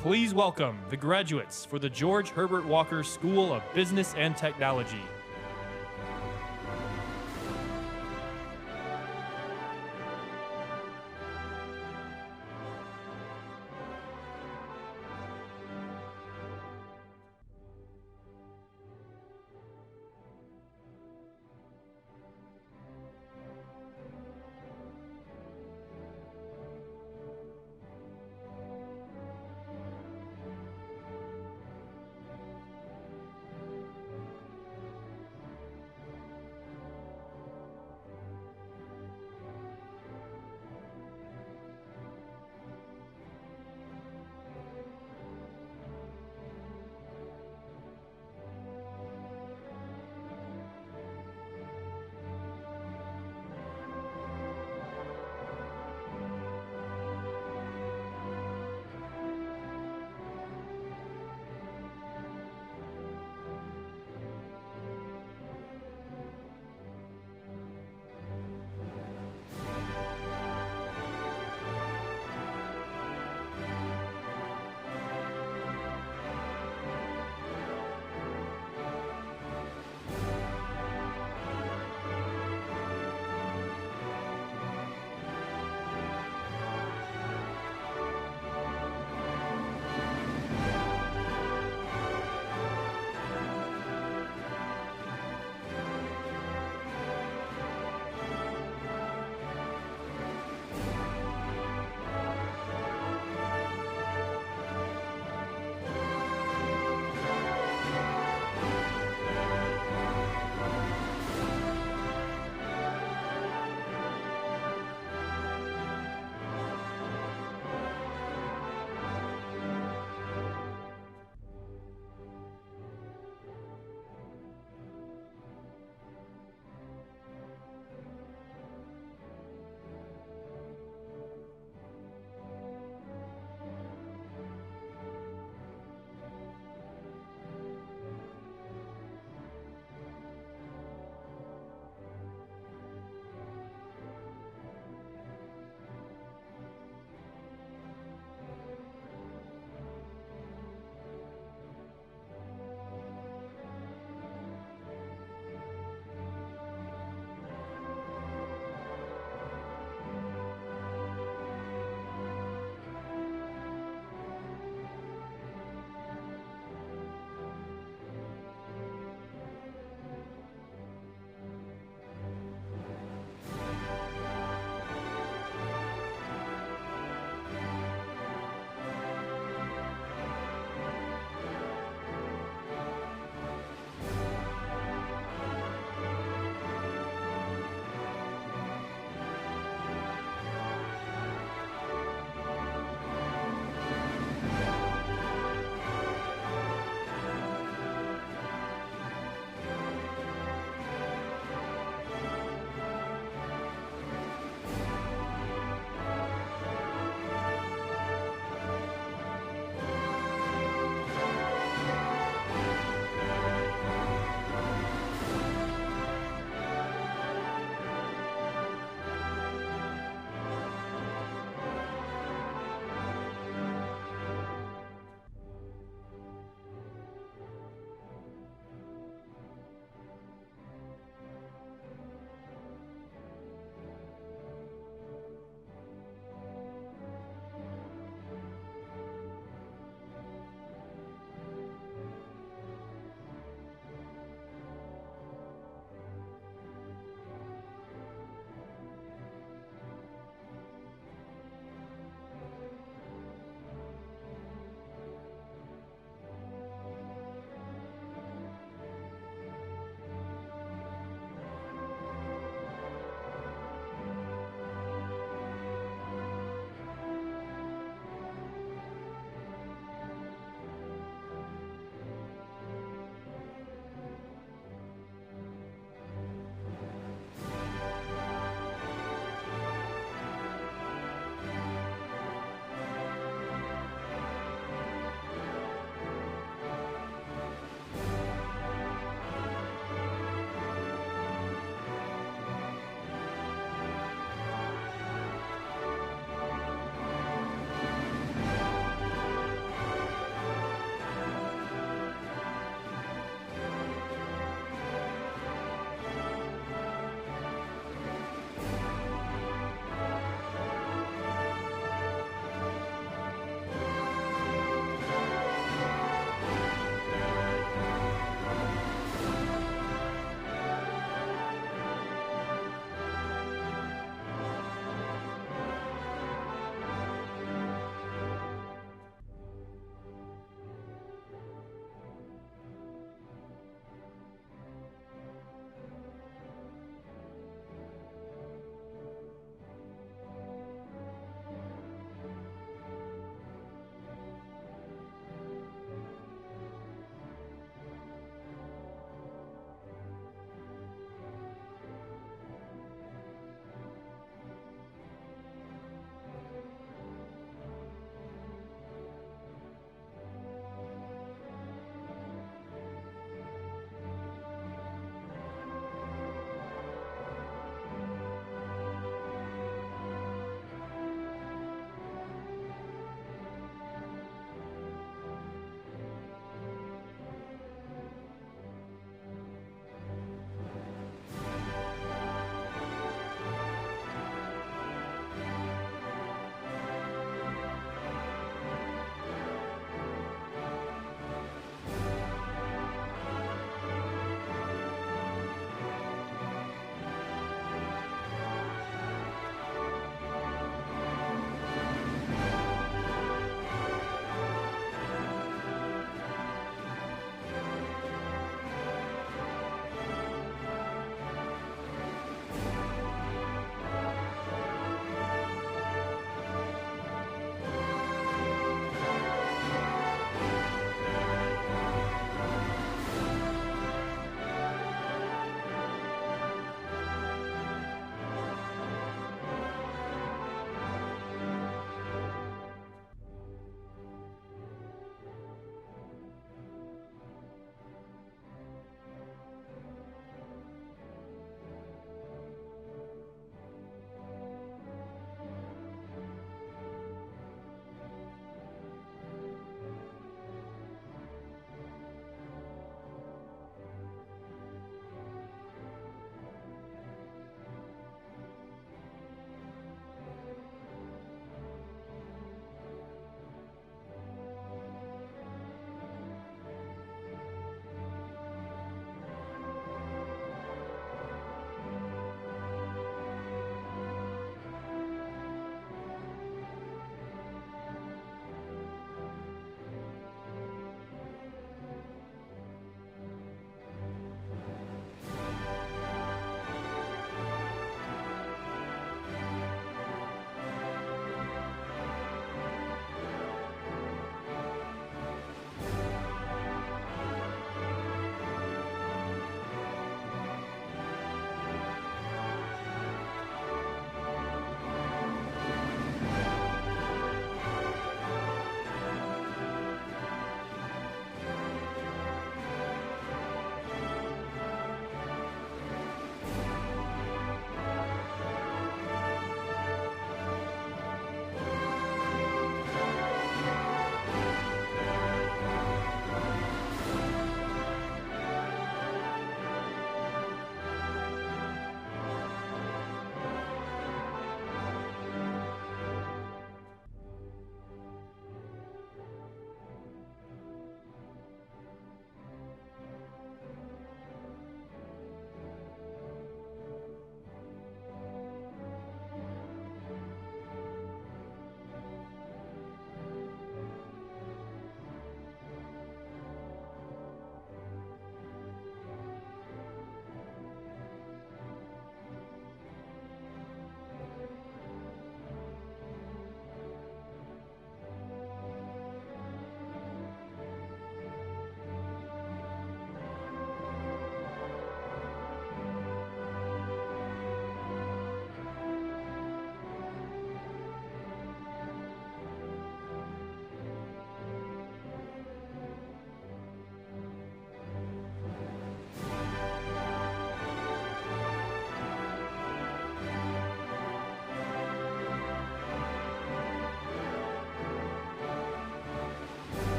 Please welcome the graduates for the George Herbert Walker School of Business and Technology.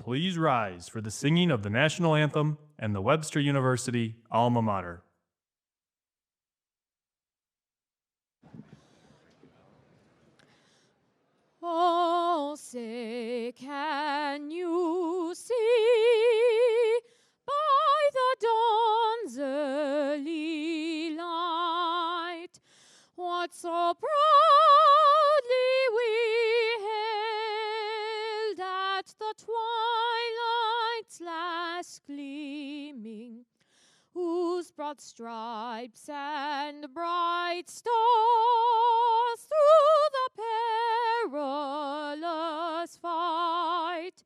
please rise for the singing of the national anthem and the Webster University alma mater. Oh, say, can you see by the dawn's early light what so proudly we hailed at the twilight's last gleaming, whose broad stripes and bright stars through the perilous fight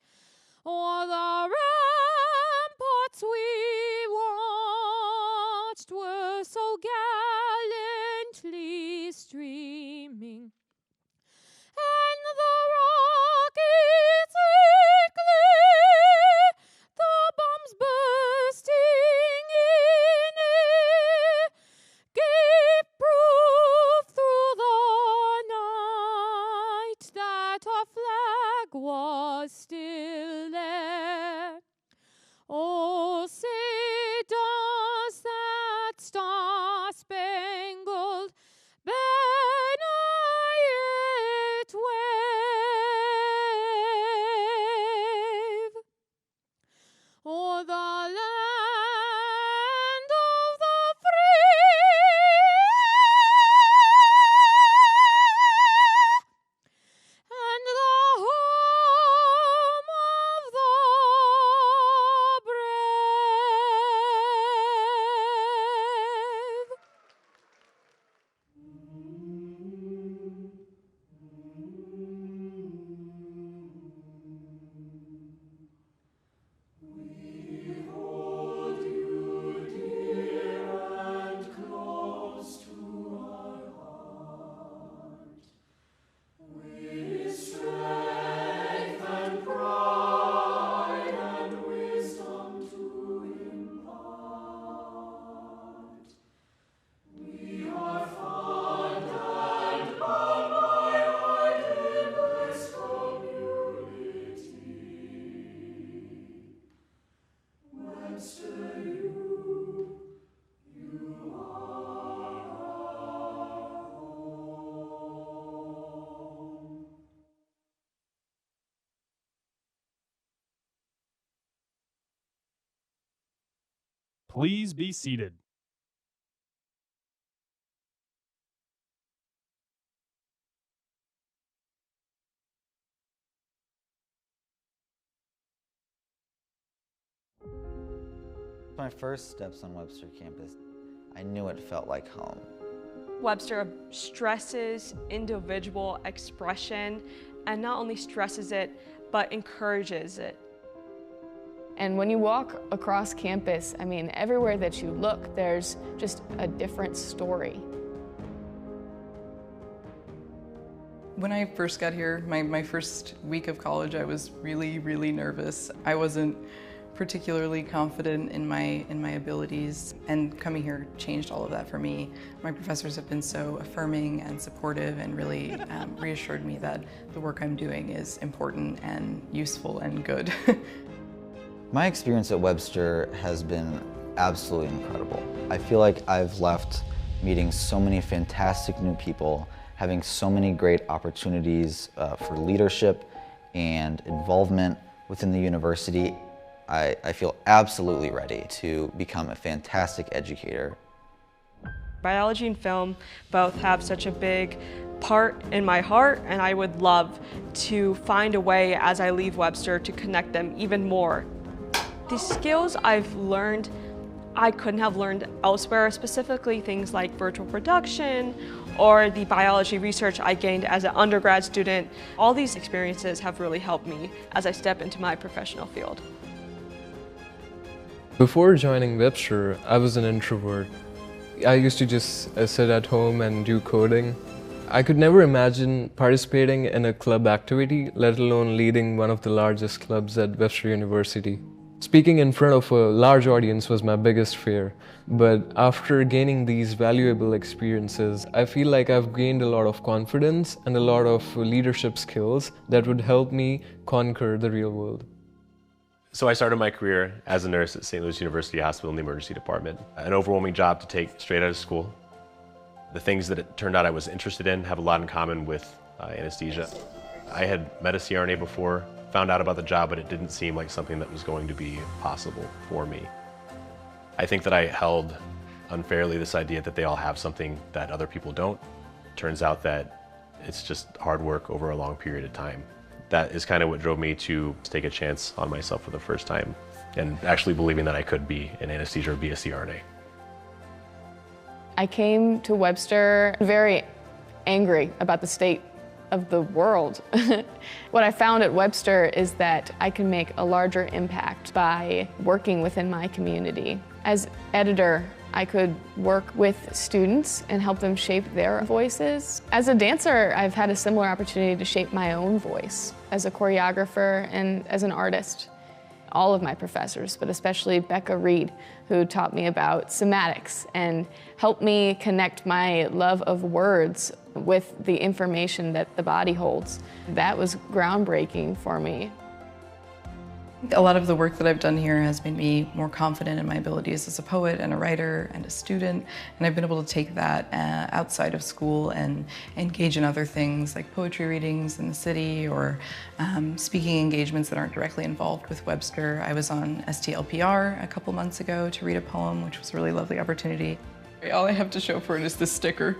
o'er the ramparts we watched were so gallantly streaming, and the rockets red glare, the bombs bursting in air, gave proof through the night that our flag was still there. Oh, say, does that star-spangled banner yet wave o'er the land of the free and the home of the brave? Please be seated. My first steps on Webster campus, I knew it felt like home. Webster stresses individual expression, and not only stresses it, but encourages it. And when you walk across campus, I mean, everywhere that you look, there's just a different story. When I first got here, my first week of college, I was really, really nervous. I wasn't particularly confident in my abilities, and coming here changed all of that for me. My professors have been so affirming and supportive and really reassured me that the work I'm doing is important and useful and good. My experience at Webster has been absolutely incredible. I feel like I've left meeting so many fantastic new people, having so many great opportunities for leadership and involvement within the university. I feel absolutely ready to become a fantastic educator. Biology and film both have such a big part in my heart, and I would love to find a way as I leave Webster to connect them even more. The skills I've learned, I couldn't have learned elsewhere, specifically things like virtual production or the biology research I gained as an undergrad student. All these experiences have really helped me as I step into my professional field. Before joining Webster, I was an introvert. I used to just sit at home and do coding. I could never imagine participating in a club activity, let alone leading one of the largest clubs at Webster University. Speaking in front of a large audience was my biggest fear, but after gaining these valuable experiences, I feel like I've gained a lot of confidence and a lot of leadership skills that would help me conquer the real world. So I started my career as a nurse at St. Louis University Hospital in the emergency department. An overwhelming job to take straight out of school. The things that it turned out I was interested in have a lot in common with anesthesia. I had met a CRNA before, found out about the job, but it didn't seem like something that was going to be possible for me. I think that I held unfairly this idea that they all have something that other people don't. Turns out that it's just hard work over a long period of time. That is kind of what drove me to take a chance on myself for the first time and actually believing that I could be in anesthesia or be a CRNA. I came to Webster very angry about the state of the world. What I found at Webster is that I can make a larger impact by working within my community. As editor, I could work with students and help them shape their voices. As a dancer, I've had a similar opportunity to shape my own voice as a choreographer and as an artist. All of my professors, but especially Becca Reed, who taught me about somatics and helped me connect my love of words with the information that the body holds. That was groundbreaking for me. A lot of the work that I've done here has made me more confident in my abilities as a poet and a writer and a student, and I've been able to take that outside of school and engage in other things like poetry readings in the city or speaking engagements that aren't directly involved with Webster. I was on STLPR a couple months ago to read a poem, which was a really lovely opportunity. All I have to show for it is this sticker.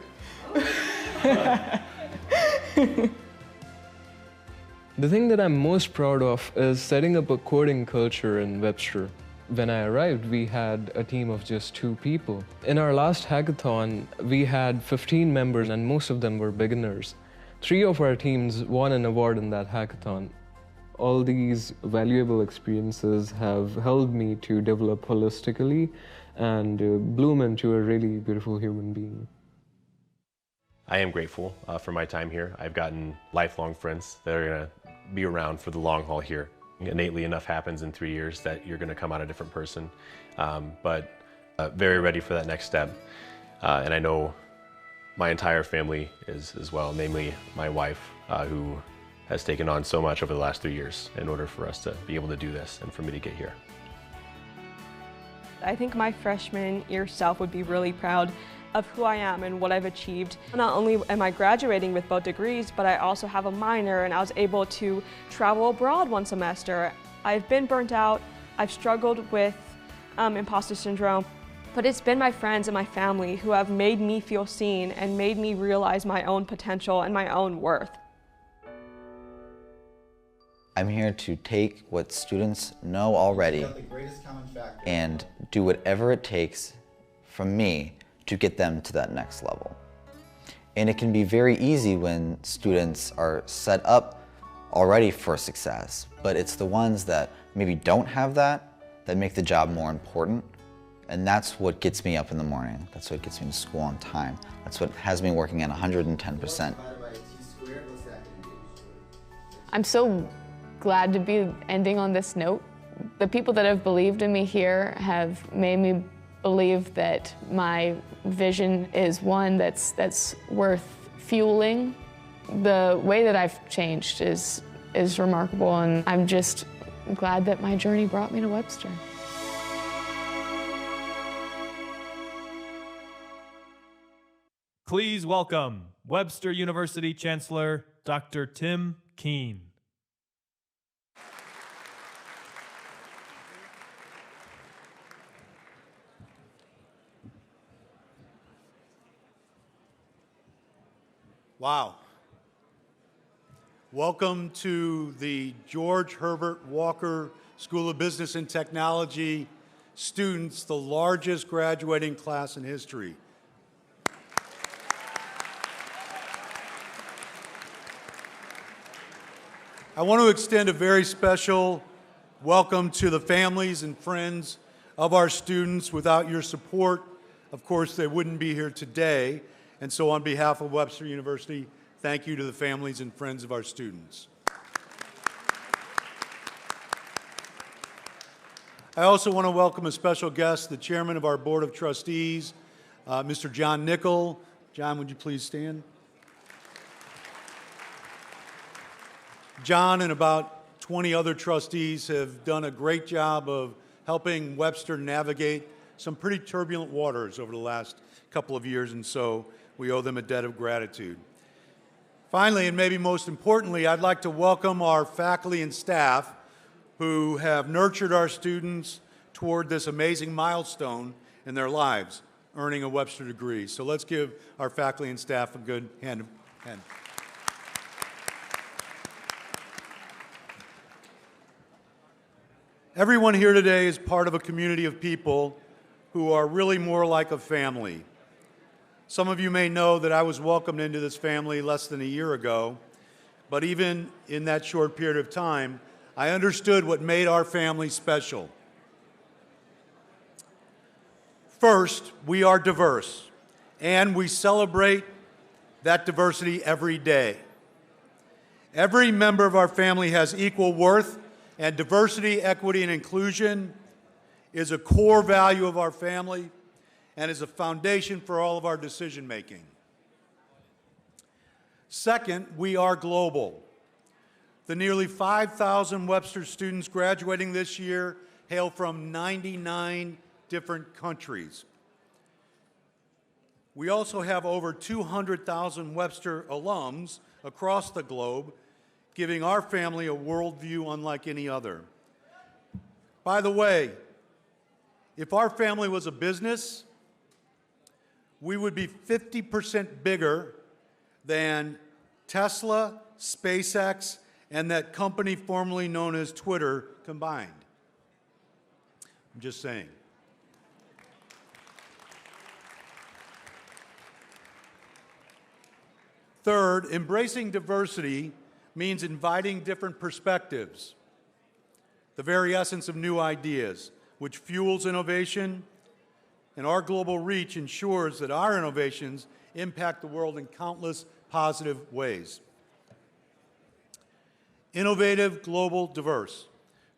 The thing that I'm most proud of is setting up a coding culture in Webster. When I arrived, we had a team of just 2 people. In our last hackathon, we had 15 members and most of them were beginners. 3 of our teams won an award in that hackathon. All these valuable experiences have helped me to develop holistically and bloom into a really beautiful human being. I am grateful for my time here. I've gotten lifelong friends that are gonna be around for the long haul here. Innately enough happens in 3 years that you're gonna come out a different person, but very ready for that next step. And I know my entire family is as well, namely my wife, who has taken on so much over the last 3 years in order for us to be able to do this and for me to get here. I think my freshman year self would be really proud of who I am and what I've achieved. Not only am I graduating with both degrees, but I also have a minor and I was able to travel abroad one semester. I've been burnt out, I've struggled with imposter syndrome, but it's been my friends and my family who have made me feel seen and made me realize my own potential and my own worth. I'm here to take what students know already and do whatever it takes from me to get them to that next level. And it can be very easy when students are set up already for success, but it's the ones that maybe don't have that make the job more important. And that's what gets me up in the morning. That's what gets me to school on time. That's what has me working at 110%. I'm so glad to be ending on this note. The people that have believed in me here have made me believe that my vision is one that's worth fueling. The way that I've changed is remarkable, and I'm just glad that my journey brought me to Webster. Please welcome Webster University Chancellor Dr. Tim Keene. Wow. Welcome to the George Herbert Walker School of Business and Technology students, the largest graduating class in history. I want to extend a very special welcome to the families and friends of our students. Without your support, of course, they wouldn't be here today. And so on behalf of Webster University, thank you to the families and friends of our students. I also want to welcome a special guest, the chairman of our Board of Trustees, Mr. John Nickel. John, would you please stand? John and about 20 other trustees have done a great job of helping Webster navigate some pretty turbulent waters over the last couple of years, and so we owe them a debt of gratitude. Finally, and maybe most importantly, I'd like to welcome our faculty and staff who have nurtured our students toward this amazing milestone in their lives, earning a Webster degree. So let's give our faculty and staff a good hand. Everyone here today is part of a community of people who are really more like a family. Some of you may know that I was welcomed into this family less than a year ago, but even in that short period of time, I understood what made our family special. First, we are diverse, and we celebrate that diversity every day. Every member of our family has equal worth, and diversity, equity, and inclusion is a core value of our family and is a foundation for all of our decision making. Second, we are global. The nearly 5,000 Webster students graduating this year hail from 99 different countries. We also have over 200,000 Webster alums across the globe, giving our family a worldview unlike any other. By the way, if our family was a business, we would be 50% bigger than Tesla, SpaceX, and that company formerly known as Twitter combined. I'm just saying. Third, embracing diversity means inviting different perspectives, the very essence of new ideas, which fuels innovation, and our global reach ensures that our innovations impact the world in countless positive ways. Innovative, global, diverse.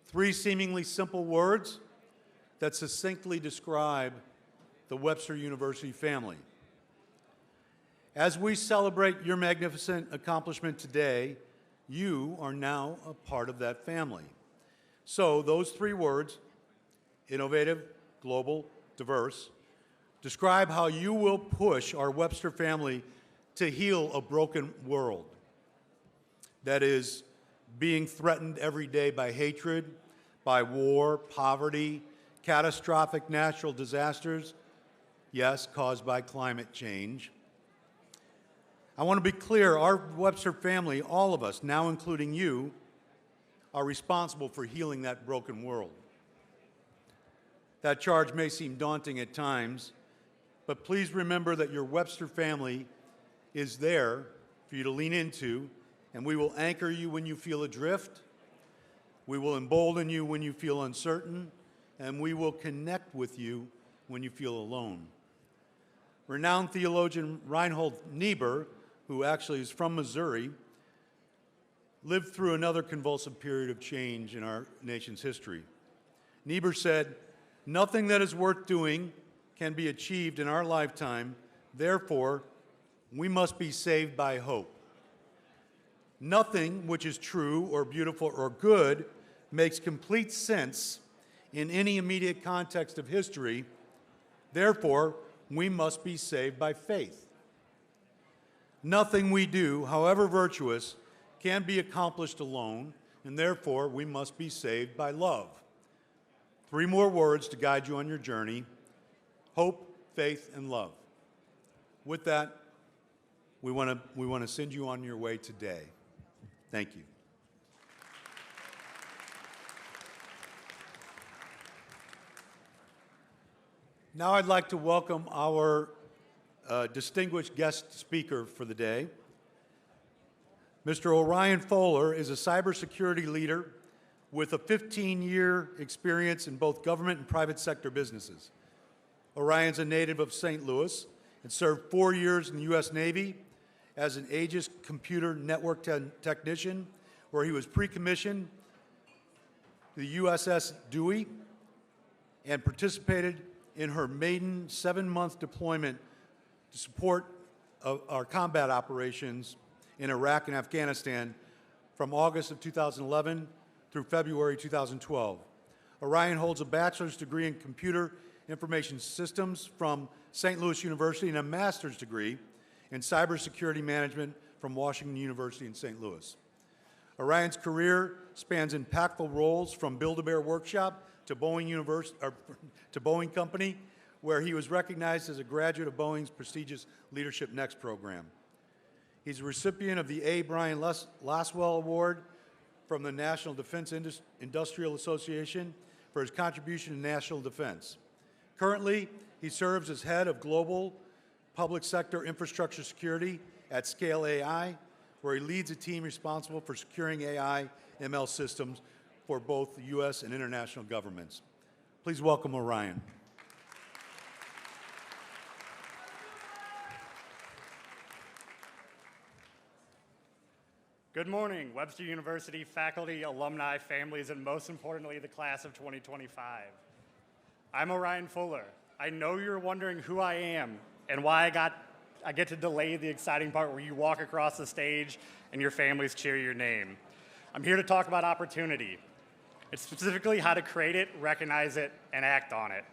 Three seemingly simple words that succinctly describe the Webster University family. As we celebrate your magnificent accomplishment today, you are now a part of that family. So those three words, innovative, global, diverse, describe how you will push our Webster family to heal a broken world that is being threatened every day by hatred, by war, poverty, catastrophic natural disasters, yes, caused by climate change. I want to be clear, our Webster family, all of us, now including you, are responsible for healing that broken world. That charge may seem daunting at times, but please remember that your Webster family is there for you to lean into, and we will anchor you when you feel adrift, we will embolden you when you feel uncertain, and we will connect with you when you feel alone. Renowned theologian Reinhold Niebuhr, who actually is from Missouri, lived through another convulsive period of change in our nation's history. Niebuhr said, "Nothing that is worth doing can be achieved in our lifetime. Therefore, we must be saved by hope. Nothing which is true or beautiful or good makes complete sense in any immediate context of history. Therefore, we must be saved by faith. Nothing we do, however virtuous, can be accomplished alone, and therefore we must be saved by love." Three more words to guide you on your journey: hope, faith, and love. With that, we want to send you on your way today. Thank you. Now I'd like to welcome our distinguished guest speaker for the day. Mr. Orion Fowler is a cybersecurity leader with a 15-year experience in both government and private sector businesses. Orion's a native of St. Louis and served 4 years in the U.S. Navy as an Aegis computer network technician, where he was pre-commissioned to the USS Dewey and participated in her maiden 7-month deployment to support our combat operations in Iraq and Afghanistan from August of 2011 through February 2012. Orion holds a bachelor's degree in computer information systems from St. Louis University and a master's degree in cybersecurity management from Washington University in St. Louis. Orion's career spans impactful roles from Build-A-Bear Workshop to Boeing Company, where he was recognized as a graduate of Boeing's prestigious Leadership Next program. He's a recipient of the A. Brian Laswell Award from the National Defense Industrial Association for his contribution to national defense. Currently, he serves as head of global public sector infrastructure security at Scale AI, where he leads a team responsible for securing AI ML systems for both the U.S. and international governments. Please welcome Orion. Good morning, Webster University faculty, alumni, families, and most importantly, the class of 2025. I'm Orion Fuller. I know you're wondering who I am and why I get to delay the exciting part where you walk across the stage and your families cheer your name. I'm here to talk about opportunity. It's specifically how to create it, recognize it, and act on it.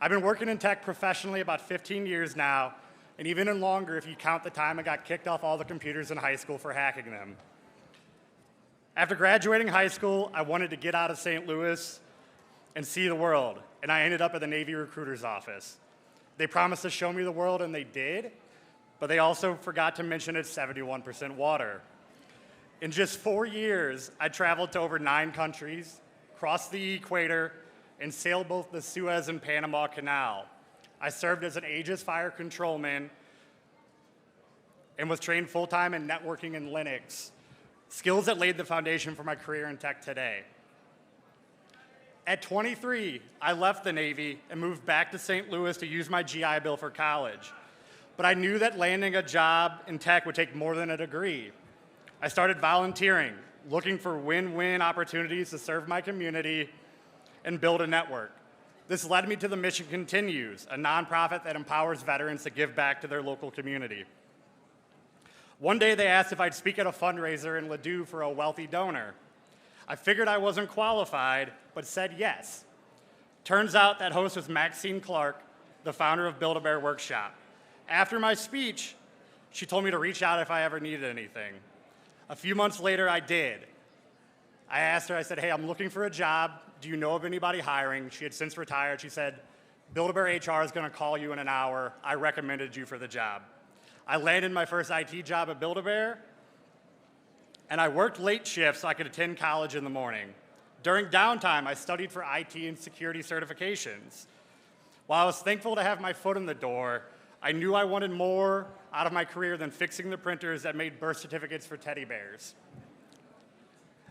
I've been working in tech professionally about 15 years now, and even longer if you count the time I got kicked off all the computers in high school for hacking them. After graduating high school, I wanted to get out of St. Louis and see the world, and I ended up at the Navy recruiter's office. They promised to show me the world, and they did, but they also forgot to mention it's 71% water. In just 4 years, I traveled to over 9 countries, crossed the equator, and sailed both the Suez and Panama Canal. I served as an Aegis fire controlman and was trained full-time in networking and Linux, skills that laid the foundation for my career in tech today. At 23, I left the Navy and moved back to St. Louis to use my GI Bill for college. But I knew that landing a job in tech would take more than a degree. I started volunteering, looking for win-win opportunities to serve my community and build a network. This led me to the Mission Continues, a nonprofit that empowers veterans to give back to their local community. One day they asked if I'd speak at a fundraiser in Ladue for a wealthy donor. I figured I wasn't qualified, but said yes. Turns out that host was Maxine Clark, the founder of Build-A-Bear Workshop. After my speech, she told me to reach out if I ever needed anything. A few months later, I did. I asked her, I said, hey, I'm looking for a job. Do you know of anybody hiring? She had since retired. She said, Build-A-Bear HR is going to call you in an hour. I recommended you for the job. I landed my first IT job at Build-A-Bear, and I worked late shifts so I could attend college in the morning. During downtime, I studied for IT and security certifications. While I was thankful to have my foot in the door, I knew I wanted more out of my career than fixing the printers that made birth certificates for teddy bears.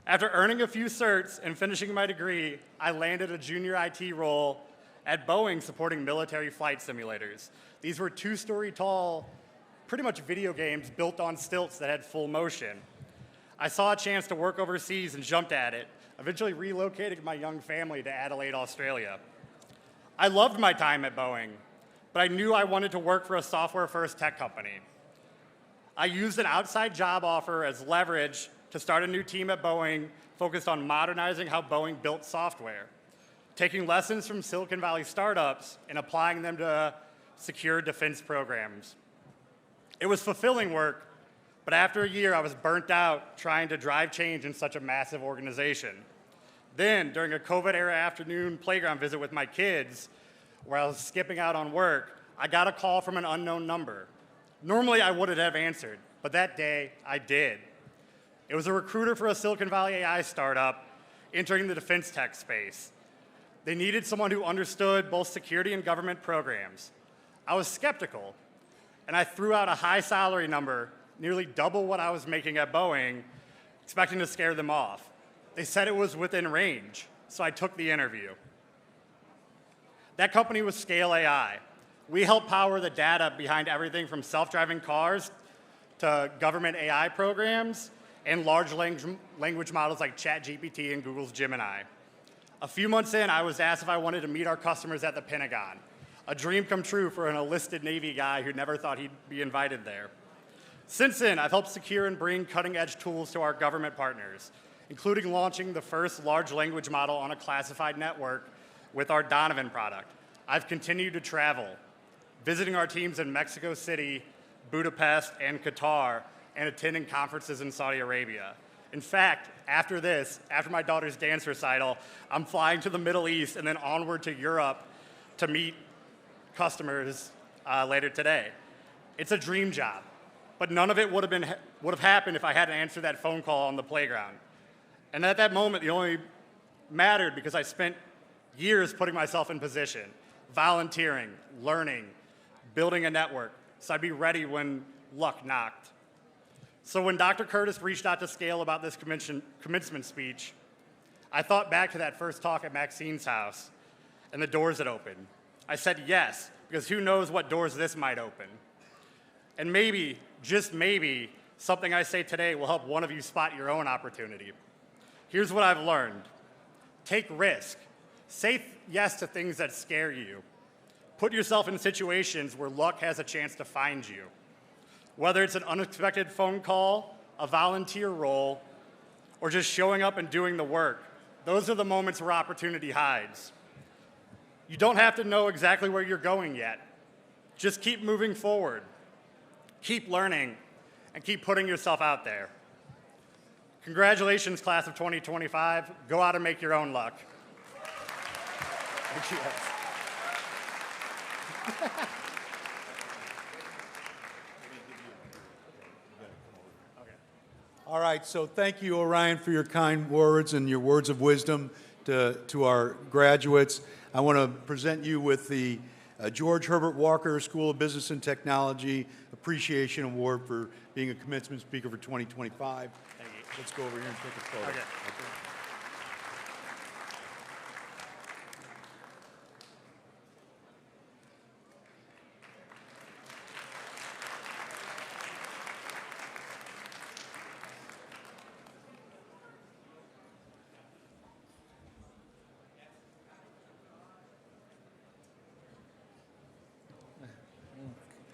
After earning a few certs and finishing my degree, I landed a junior IT role at Boeing supporting military flight simulators. These were 2-story tall, pretty much video games built on stilts that had full motion. I saw a chance to work overseas and jumped at it, eventually relocating my young family to Adelaide, Australia. I loved my time at Boeing, but I knew I wanted to work for a software-first tech company. I used an outside job offer as leverage to start a new team at Boeing focused on modernizing how Boeing built software, taking lessons from Silicon Valley startups and applying them to secure defense programs. It was fulfilling work, but after a year, I was burnt out trying to drive change in such a massive organization. Then, during a COVID-era afternoon playground visit with my kids, where I was skipping out on work, I got a call from an unknown number. Normally, I wouldn't have answered, but that day, I did. It was a recruiter for a Silicon Valley AI startup entering the defense tech space. They needed someone who understood both security and government programs. I was skeptical, and I threw out a high salary number, nearly double what I was making at Boeing, expecting to scare them off. They said it was within range, so I took the interview. That company was Scale AI. We help power the data behind everything from self-driving cars to government AI programs and large language models like ChatGPT and Google's Gemini. A few months in, I was asked if I wanted to meet our customers at the Pentagon, a dream come true for an enlisted Navy guy who never thought he'd be invited there. Since then, I've helped secure and bring cutting-edge tools to our government partners, including launching the first large language model on a classified network with our Donovan product. I've continued to travel, visiting our teams in Mexico City, Budapest, and Qatar, and attending conferences in Saudi Arabia. In fact, after my daughter's dance recital, I'm flying to the Middle East and then onward to Europe to meet customers later today. It's a dream job, but none of it would have happened if I hadn't answered that phone call on the playground. And at that moment, it only mattered because I spent years putting myself in position, volunteering, learning, building a network, so I'd be ready when luck knocked. So when Dr. Curtis reached out to Scale about this commencement speech, I thought back to that first talk at Maxine's house and the doors that opened. I said yes, because who knows what doors this might open. And maybe, just maybe, something I say today will help one of you spot your own opportunity. Here's what I've learned. Take risk. Say yes to things that scare you. Put yourself in situations where luck has a chance to find you. Whether it's an unexpected phone call, a volunteer role, or just showing up and doing the work, those are the moments where opportunity hides. You don't have to know exactly where you're going yet. Just keep moving forward, keep learning, and keep putting yourself out there. Congratulations, class of 2025. Go out and make your own luck. All right, so thank you, Orion, for your kind words and your words of wisdom to our graduates. I want to present you with the George Herbert Walker School of Business and Technology Appreciation Award for being a commencement speaker for 2025. Thank you. Let's go over here and take a photo. Okay.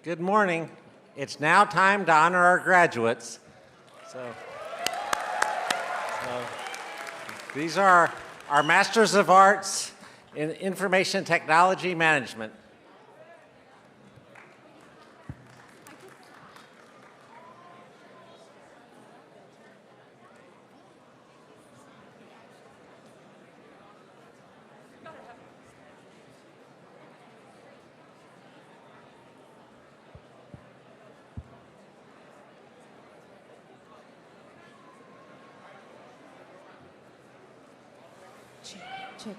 Good morning. It's now time to honor our graduates. So these are our Masters of Arts in Information Technology Management. Check.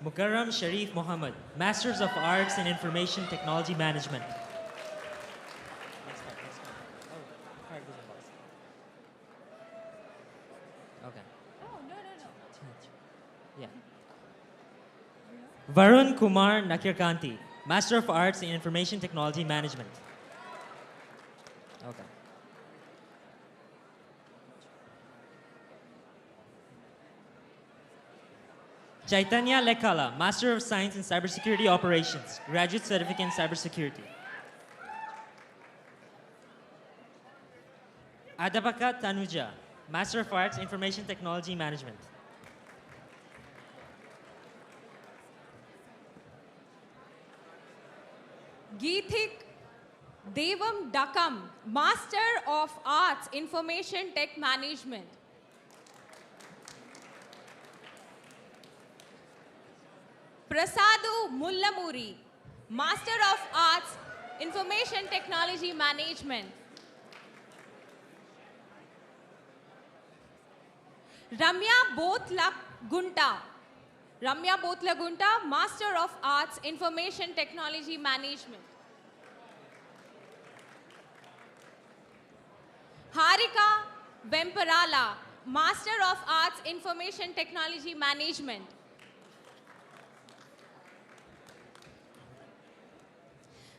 Mukarram Sharif Muhammad, Masters of Arts in Information Technology Management. Okay. Oh, no. Yeah. Varun Kumar Nakirkanti, Master of Arts in Information Technology Management. Okay. Chaitanya Lekala, Master of Science in Cybersecurity Operations, Graduate Certificate in Cybersecurity. Adabaka Tanuja, Master of Arts, Information Technology Management. Geethik Devam Dakam, Master of Arts, Information Tech Management. Prasadu Mullamuri, Master of Arts, Information Technology Management. Ramya Botla Gunta, Master of Arts, Information Technology Management. Harika Vemparala, Master of Arts, Information Technology Management.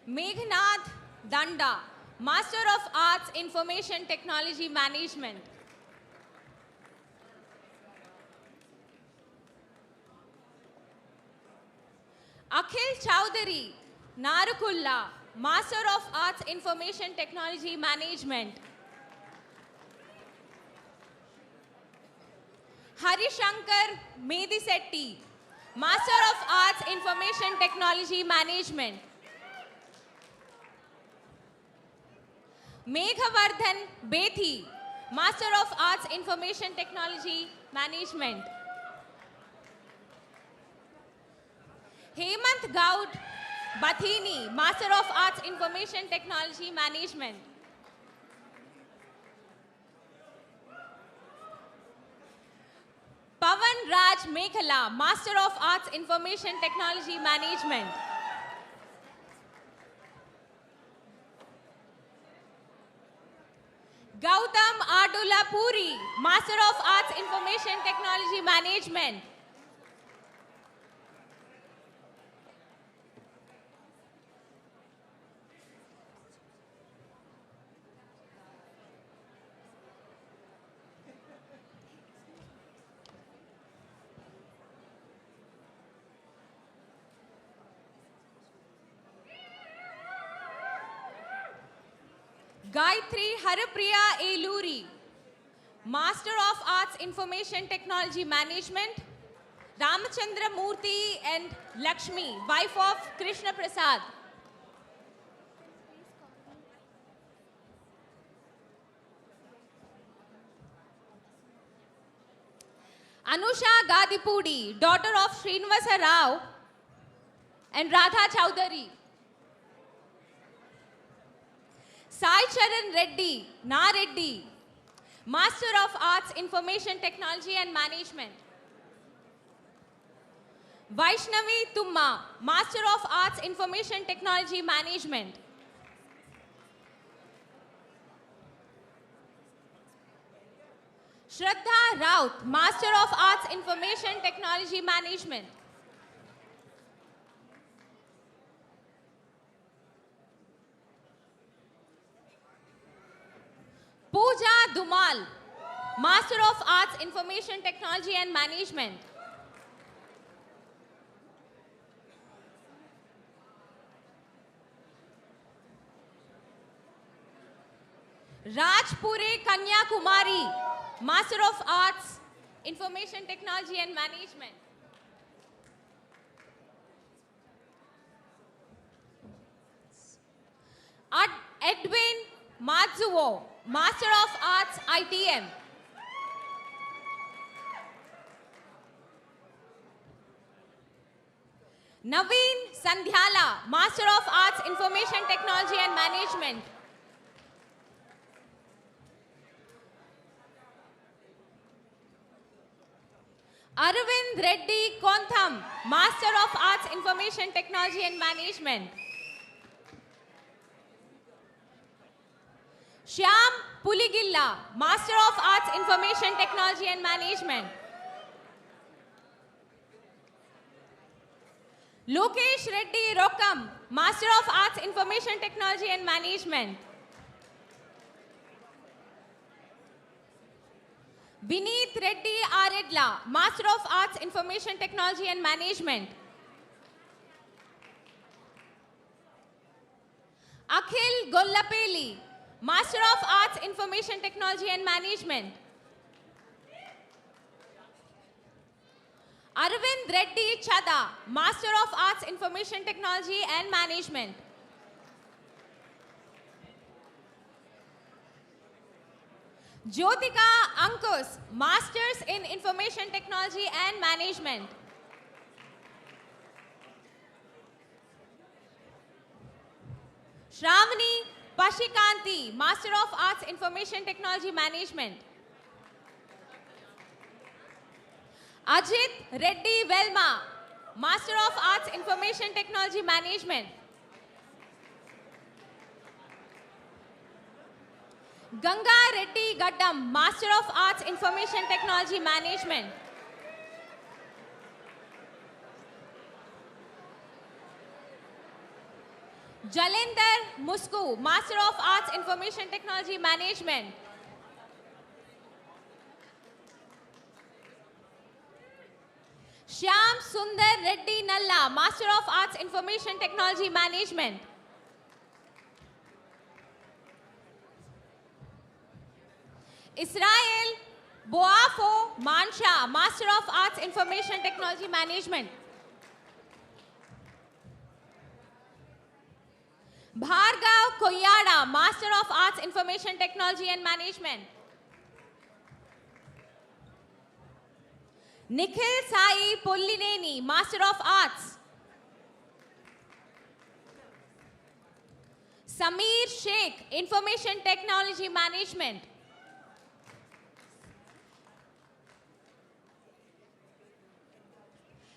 Meghnath Danda, Master of Arts, Information Technology Management. Akhil Chowdhury, Narukulla, Master of Arts, Information Technology Management. Harishankar Medisetti, Master of Arts, Information Technology Management. Meghavardhan Bethi, Master of Arts, Information Technology Management. Hemant Gaud Bathini, Master of Arts, Information Technology Management. Pavan Raj Mekhala, Master of Arts, Information Technology Management. Gautam Ardula Puri, Master of Arts, Information Technology Management. Gayatri Haripriya Eluri, Master of Arts, Information Technology Management. Ramachandra Murthy and Lakshmi, wife of Krishna Prasad. Anusha Gadipudi, daughter of Srinivasa Rao and Radha Chowdhury. Sai Charan Reddy, Na Reddy, Master of Arts, Information Technology and Management. Vaishnavi Tumma, Master of Arts, Information Technology Management. Shraddha Raut, Master of Arts, Information Technology Management. Pooja Dumal, Master of Arts, Information Technology and Management. Rajpure Kanya Kumari, Master of Arts, Information Technology and Management. Edwin Matsuo, Master of Arts, ITM. Naveen Sandhyala, Master of Arts, Information Technology and Management. Arvind Reddy Kontham, Master of Arts, Information Technology and Management. Shyam Puligilla, Master of Arts, Information Technology and Management. Lokesh Reddy Rokam, Master of Arts, Information Technology and Management. Vineet Reddy Aredla, Master of Arts, Information Technology and Management. Akhil Gollapeli, Master of Arts, Information Technology and Management. Arvind Reddy Chada, Master of Arts, Information Technology and Management. Jyotika Ankus, Masters in Information Technology and Management. Shravani Pashikanti, Master of Arts, Information Technology Management. Ajit Reddy Velma, Master of Arts, Information Technology Management. Ganga Reddy Gaddam, Master of Arts, Information Technology Management. Jalender Musku, Master of Arts, Information Technology Management. Shyam Sundar Reddy Nalla, Master of Arts, Information Technology Management. Israel Boafo Mansha, Master of Arts, Information Technology Management. Bhargav Koyada, Master of Arts, Information Technology and Management. Nikhil Sai Pullineni, Master of Arts. Samir Sheikh, Information Technology Management.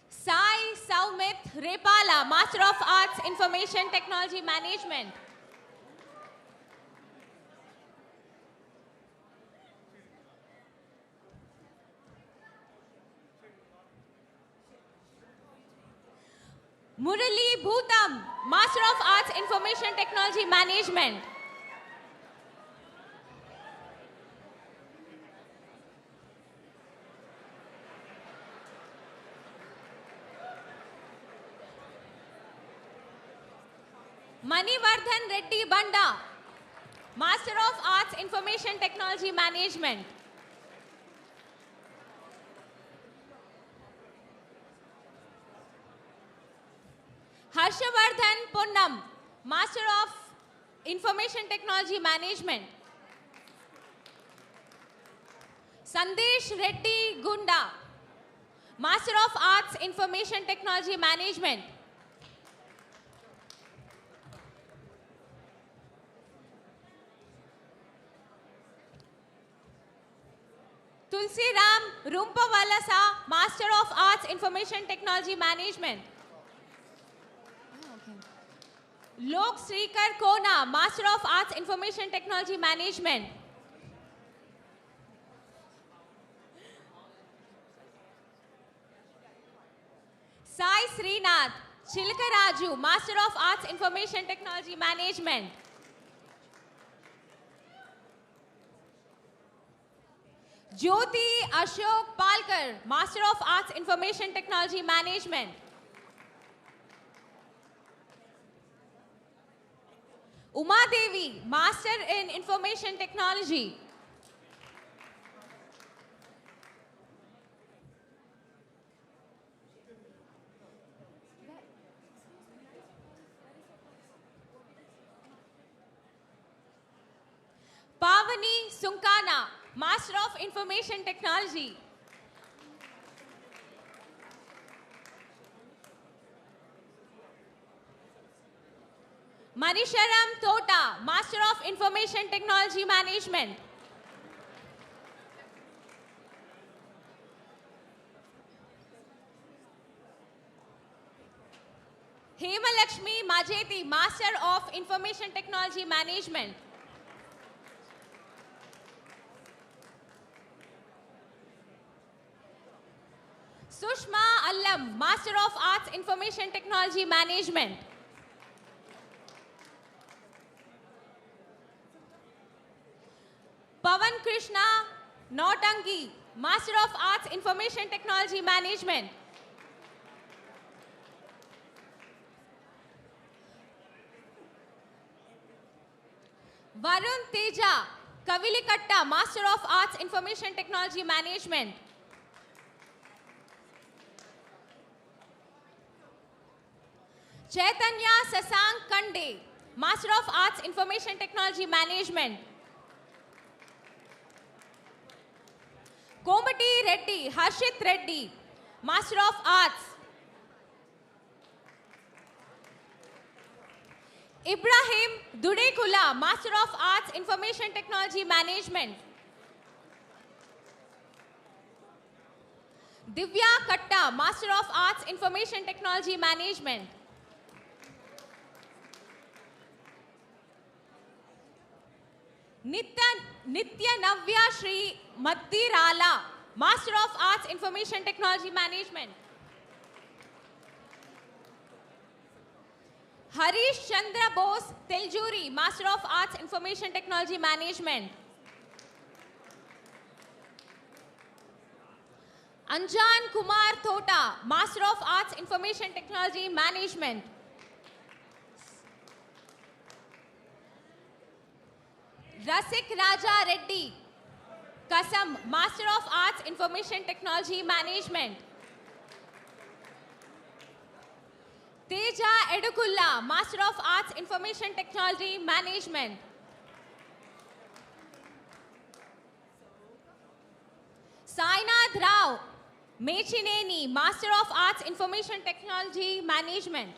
Sai Saumit Repala, Master of Arts, Information Technology Management. Murali Bhutam, Master of Arts, Information Technology Management. Manivardhan Reddy Banda, Master of Arts, Information Technology Management. Harshavardhan Punnam, Master of Information Technology Management. Sandesh Reddy Gunda, Master of Arts, Information Technology Management. Tulsi Ram Rumpawalasa, Master of Arts, Information Technology Management. Lok Srikar Kona, Master of Arts, Information Technology Management. Sai Srinath Chilkaraju, Master of Arts, Information Technology Management. Jyoti Ashok Palkar, Master of Arts, Information Technology Management. Uma Devi, Master in Information Technology. Pavani Sunkana, Master of Information Technology. Manisharam Tota, Master of Information Technology Management. Hemalakshmi Majeti, Master of Information Technology Management. Sushma Allam, Master of Arts, Information Technology Management. Pavan Krishna Nautangi, Master of Arts, Information Technology Management. Varun Teja Kavilikatta, Master of Arts, Information Technology Management. Chaitanya Sasank Kande, Master of Arts, Information Technology Management. Komati Reddy Harshit Reddy, Master of Arts. Ibrahim Dudekula, Master of Arts, Information Technology Management. Divya Katta, Master of Arts, Information Technology Management. Nitan Nitya Navya Shri Maddirala, Master of Arts Information Technology Management. Harish Chandra Bose Teljuri, Master of Arts Information Technology Management. Anjan Kumar Thota, Master of Arts Information Technology Management. Rasik Raja Reddy, Kasam, Master of Arts Information Technology Management. Teja Edukulla, Master of Arts Information Technology Management. Sainath Rao Mechineni, Master of Arts Information Technology Management.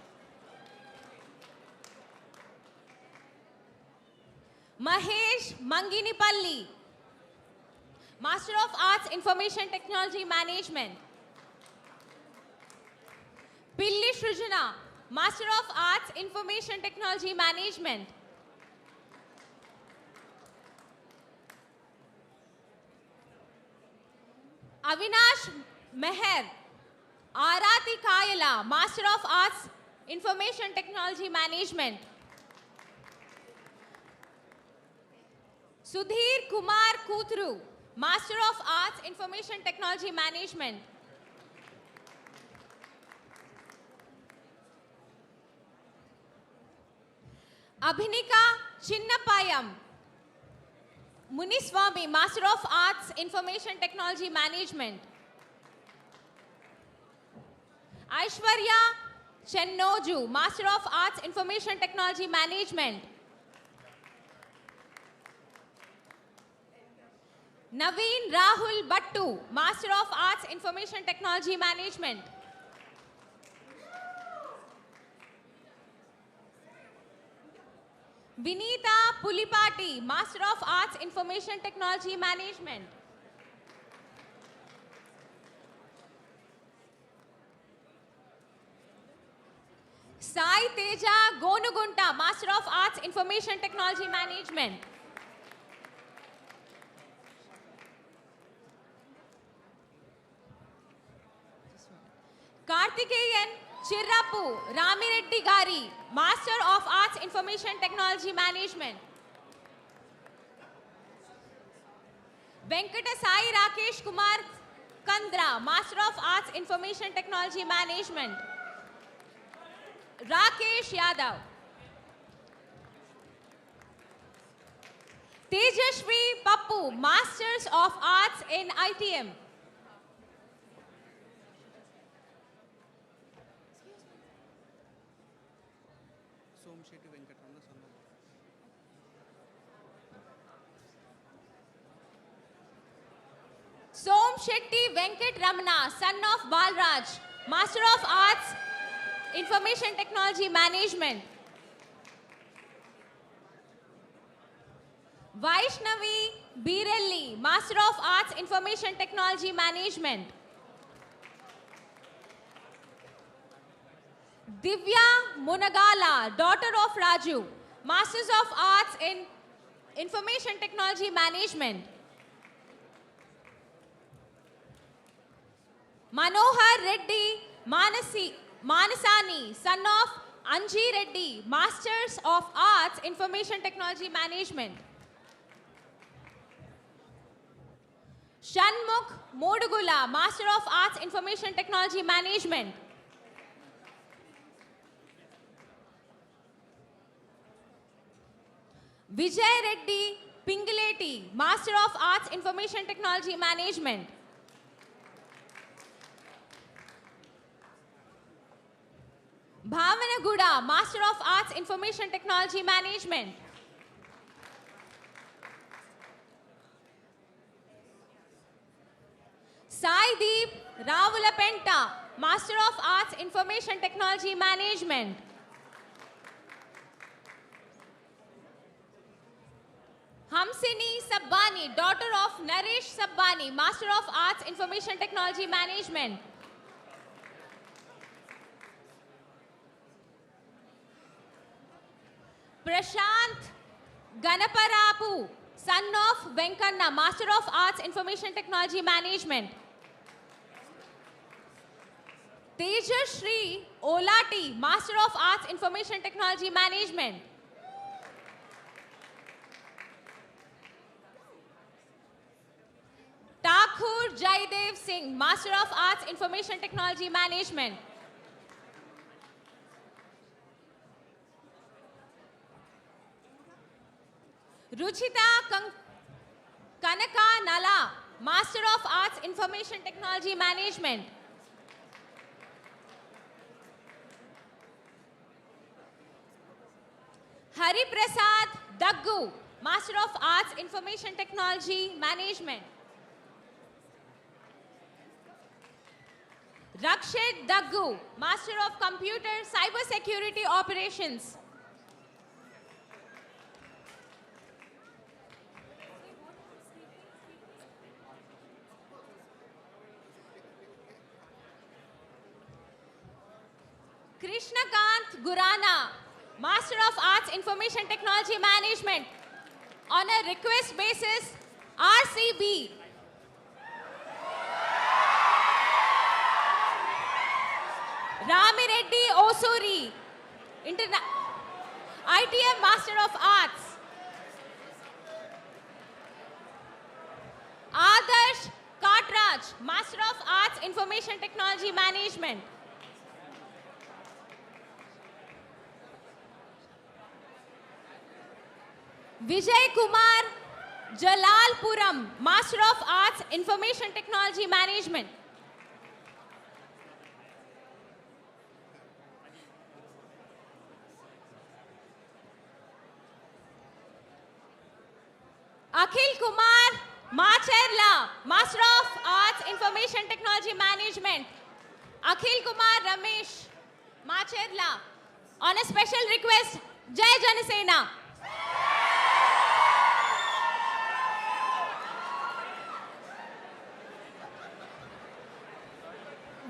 Mahesh Manginipalli, Master of Arts Information Technology Management. Pilli Shrujana, Master of Arts Information Technology Management. Avinash Meher, Arati Kayala, Master of Arts Information Technology Management. Sudhir Kumar Kutru, Master of Arts Information Technology Management. Abhinika Chinnapayam, Muniswamy, Master of Arts Information Technology Management. Aishwarya Chennoju, Master of Arts Information Technology Management. Naveen Rahul Bhattu, Master of Arts Information Technology Management. Vinita Pulipati, Master of Arts Information Technology Management. Sai Teja Gonugunta, Master of Arts Information Technology Management. Karthikeyan Chirrapu Ramireddy Gari, Master of Arts Information Technology Management. Venkata Sai Rakesh Kumar Kandra, Master of Arts Information Technology Management. Rakesh Yadav. Tejashvi Pappu, Masters of Arts in ITM. Som Shetty Venkat Ramana, son of Balraj, Master of Arts Information Technology Management. Vaishnavi Birelli, Master of Arts Information Technology Management. Divya Munagala, daughter of Raju, Masters of Arts in Information Technology Management. Manohar Reddy Manasani, son of Anji Reddy, Masters of Arts Information Technology Management. Shanmukh Modugula, Master of Arts Information Technology Management. Vijay Reddy Pingileti, Master of Arts Information Technology Management. Bhavana Guda, Master of Arts Information Technology Management. Sai Deep Ravulapenta, Master of Arts Information Technology Management. Hamsini Sabbani, daughter of Naresh Sabbani, Master of Arts Information Technology Management. Prashant Ganaparapu, son of Venkanna, Master of Arts, Information Technology Management. Tejashri Olati, Master of Arts, Information Technology Management. Thakur Jaidev Singh, Master of Arts, Information Technology Management. Ruchita Kanaka Nala, Master of Arts, Information Technology Management. Hari Prasad Daggu, Master of Arts, Information Technology Management. Rakshit Daggu, Master of Computer Cyber Security Operations. Krishnakant Gurana, Master of Arts, Information Technology Management. On a request basis, RCB. Ramireddy Osuri, ITM Master of Arts. Adarsh Katraj, Master of Arts, Information Technology Management. Vijay Kumar Jalalpuram, Master of Arts, Information Technology Management. Akhil Kumar Macherla, Master of Arts, Information Technology Management. Akhil Kumar Ramesh Macherla. On a special request, Jai Janasena.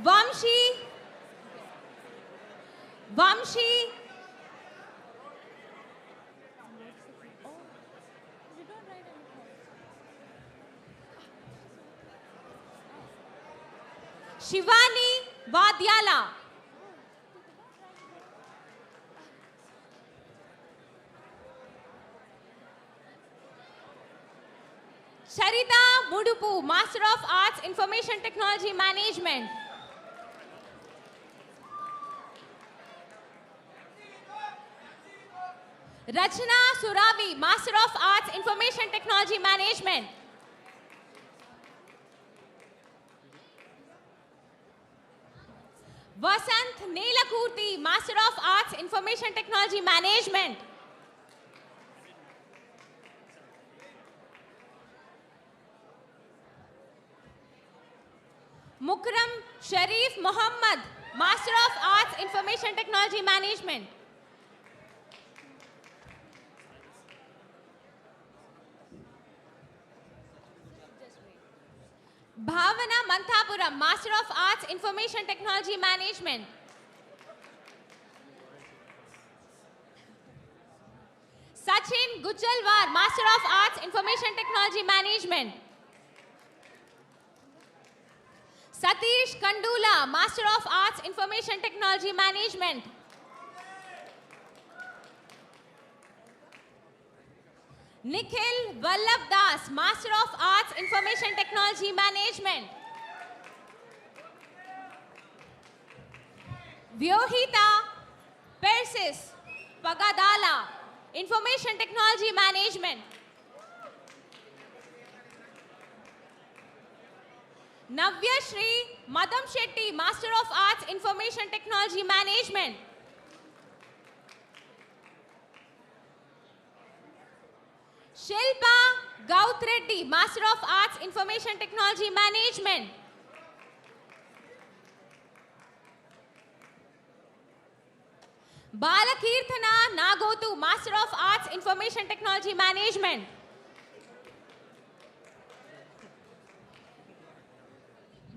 Vamshi Shivani Vadyala. Charita Mudupu, Master of Arts, Information Technology Management. Rachna Suravi, Master of Arts, Information Technology Management. Vasant Nelakurti, Master of Arts, Information Technology Management. Mukram Sharif Muhammad, Master of Arts, Information Technology Management. Bhavana Manthapuram, Master of Arts, Information Technology Management. Sachin Gujjalwar, Master of Arts, Information Technology Management. Satish Kandula, Master of Arts, Information Technology Management. Nikhil Vallabh Das, Master of Arts, Information Technology Management. Vyohita Persis Pagadala, Information Technology Management. Navya Shri Madam Shetty, Master of Arts, Information Technology Management. Shilpa Gautreddy, Master of Arts, Information Technology Management. Balakirthana Nagotu, Master of Arts, Information Technology Management.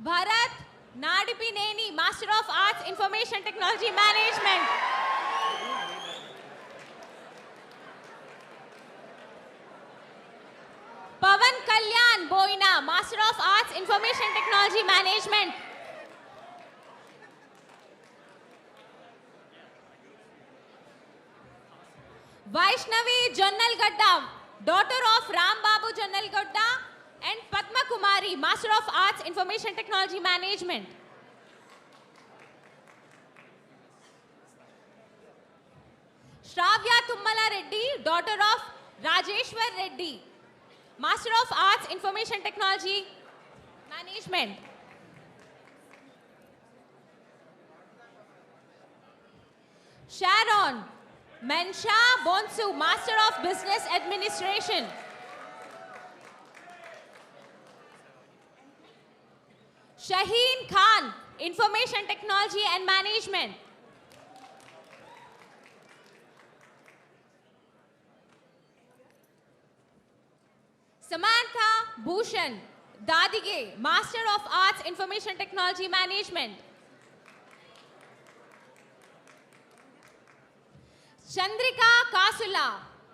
Bharat Nadipineni, Master of Arts, Information Technology Management. of Arts, Information Technology Management. Vaishnavi Jonnalgadda, daughter of Ram Babu Jonnalgadda and Padma Kumari, Master of Arts, Information Technology Management. Shravya Tummala Reddy, daughter of Rajeshwar Reddy, Master of Arts, Information Technology Management. Sharon Mensha Bonsu, Master of Business Administration. Shaheen Khan, Information Technology and Management. Samantha Bhushan Dadige, Master of Arts, Information Technology Management. Chandrika Kasula,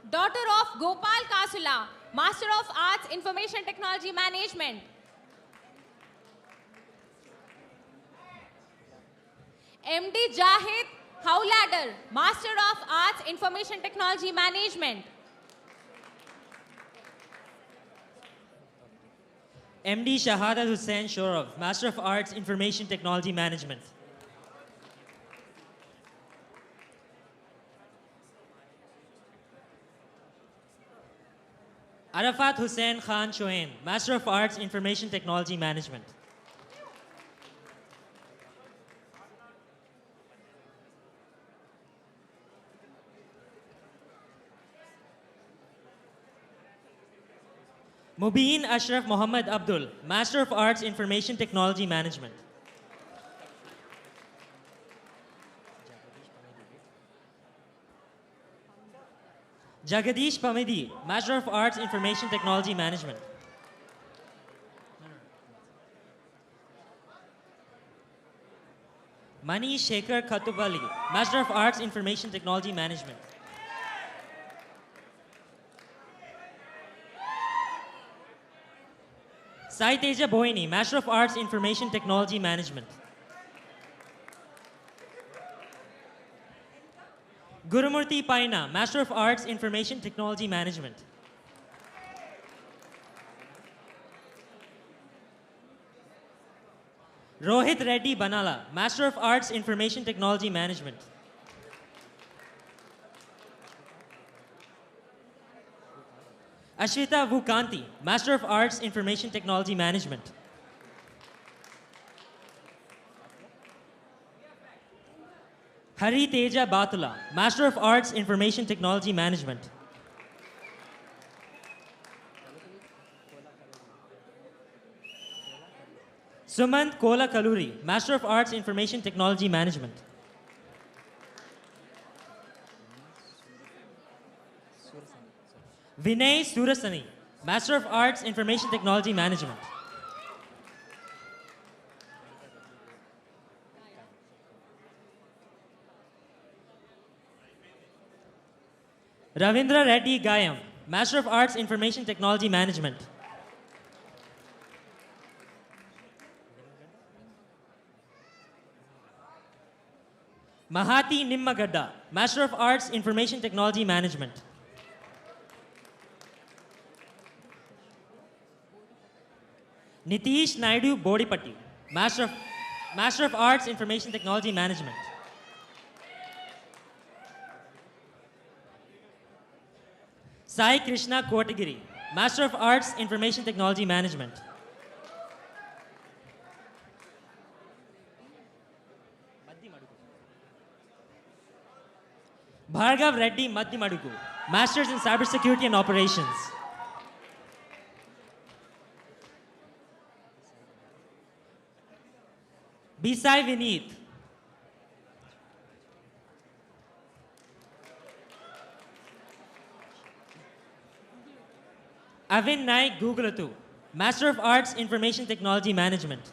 daughter of Gopal Kasula, Master of Arts, Information Technology Management. MD Jahid Howlader, Master of Arts, Information Technology Management. MD Shahada Hussain Shorov, Master of Arts, Information Technology Management. Arafat Hussain Khan Shoain, Master of Arts, Information Technology Management. Mubin Ashraf Muhammad Abdul, Master of Arts, Information Technology Management. Jagadish Pamidi, Master of Arts, Information Technology Management. Manish Shekhar Khatubali, Master of Arts, Information Technology Management. Sai Teja Boini, Master of Arts, Information Technology Management. Gurumurthy Paina, Master of Arts, Information Technology Management. Rohit Reddy Banala, Master of Arts, Information Technology Management. Ashwita Vukanti, Master of Arts, Information Technology Management. Hari Teja Batula, Master of Arts, Information Technology Management. Sumant Kola Kaluri, Master of Arts, Information Technology Management. Vinay Surasani, Master of Arts, Information Technology Management. Ravindra Reddy Gayam, Master of Arts, Information Technology Management. Mahati Nimmagadda, Master of Arts, Information Technology Management. Nitish Naidu Bodipatti, Master of Arts, Information Technology Management. Sai Krishna Kotagiri, Master of Arts, Information Technology Management. Bhargav Reddy Madhyamadugu, Masters in Cybersecurity and Operations. Bisai Vineet. Avin Naik Gugulatu, Master of Arts, Information Technology Management.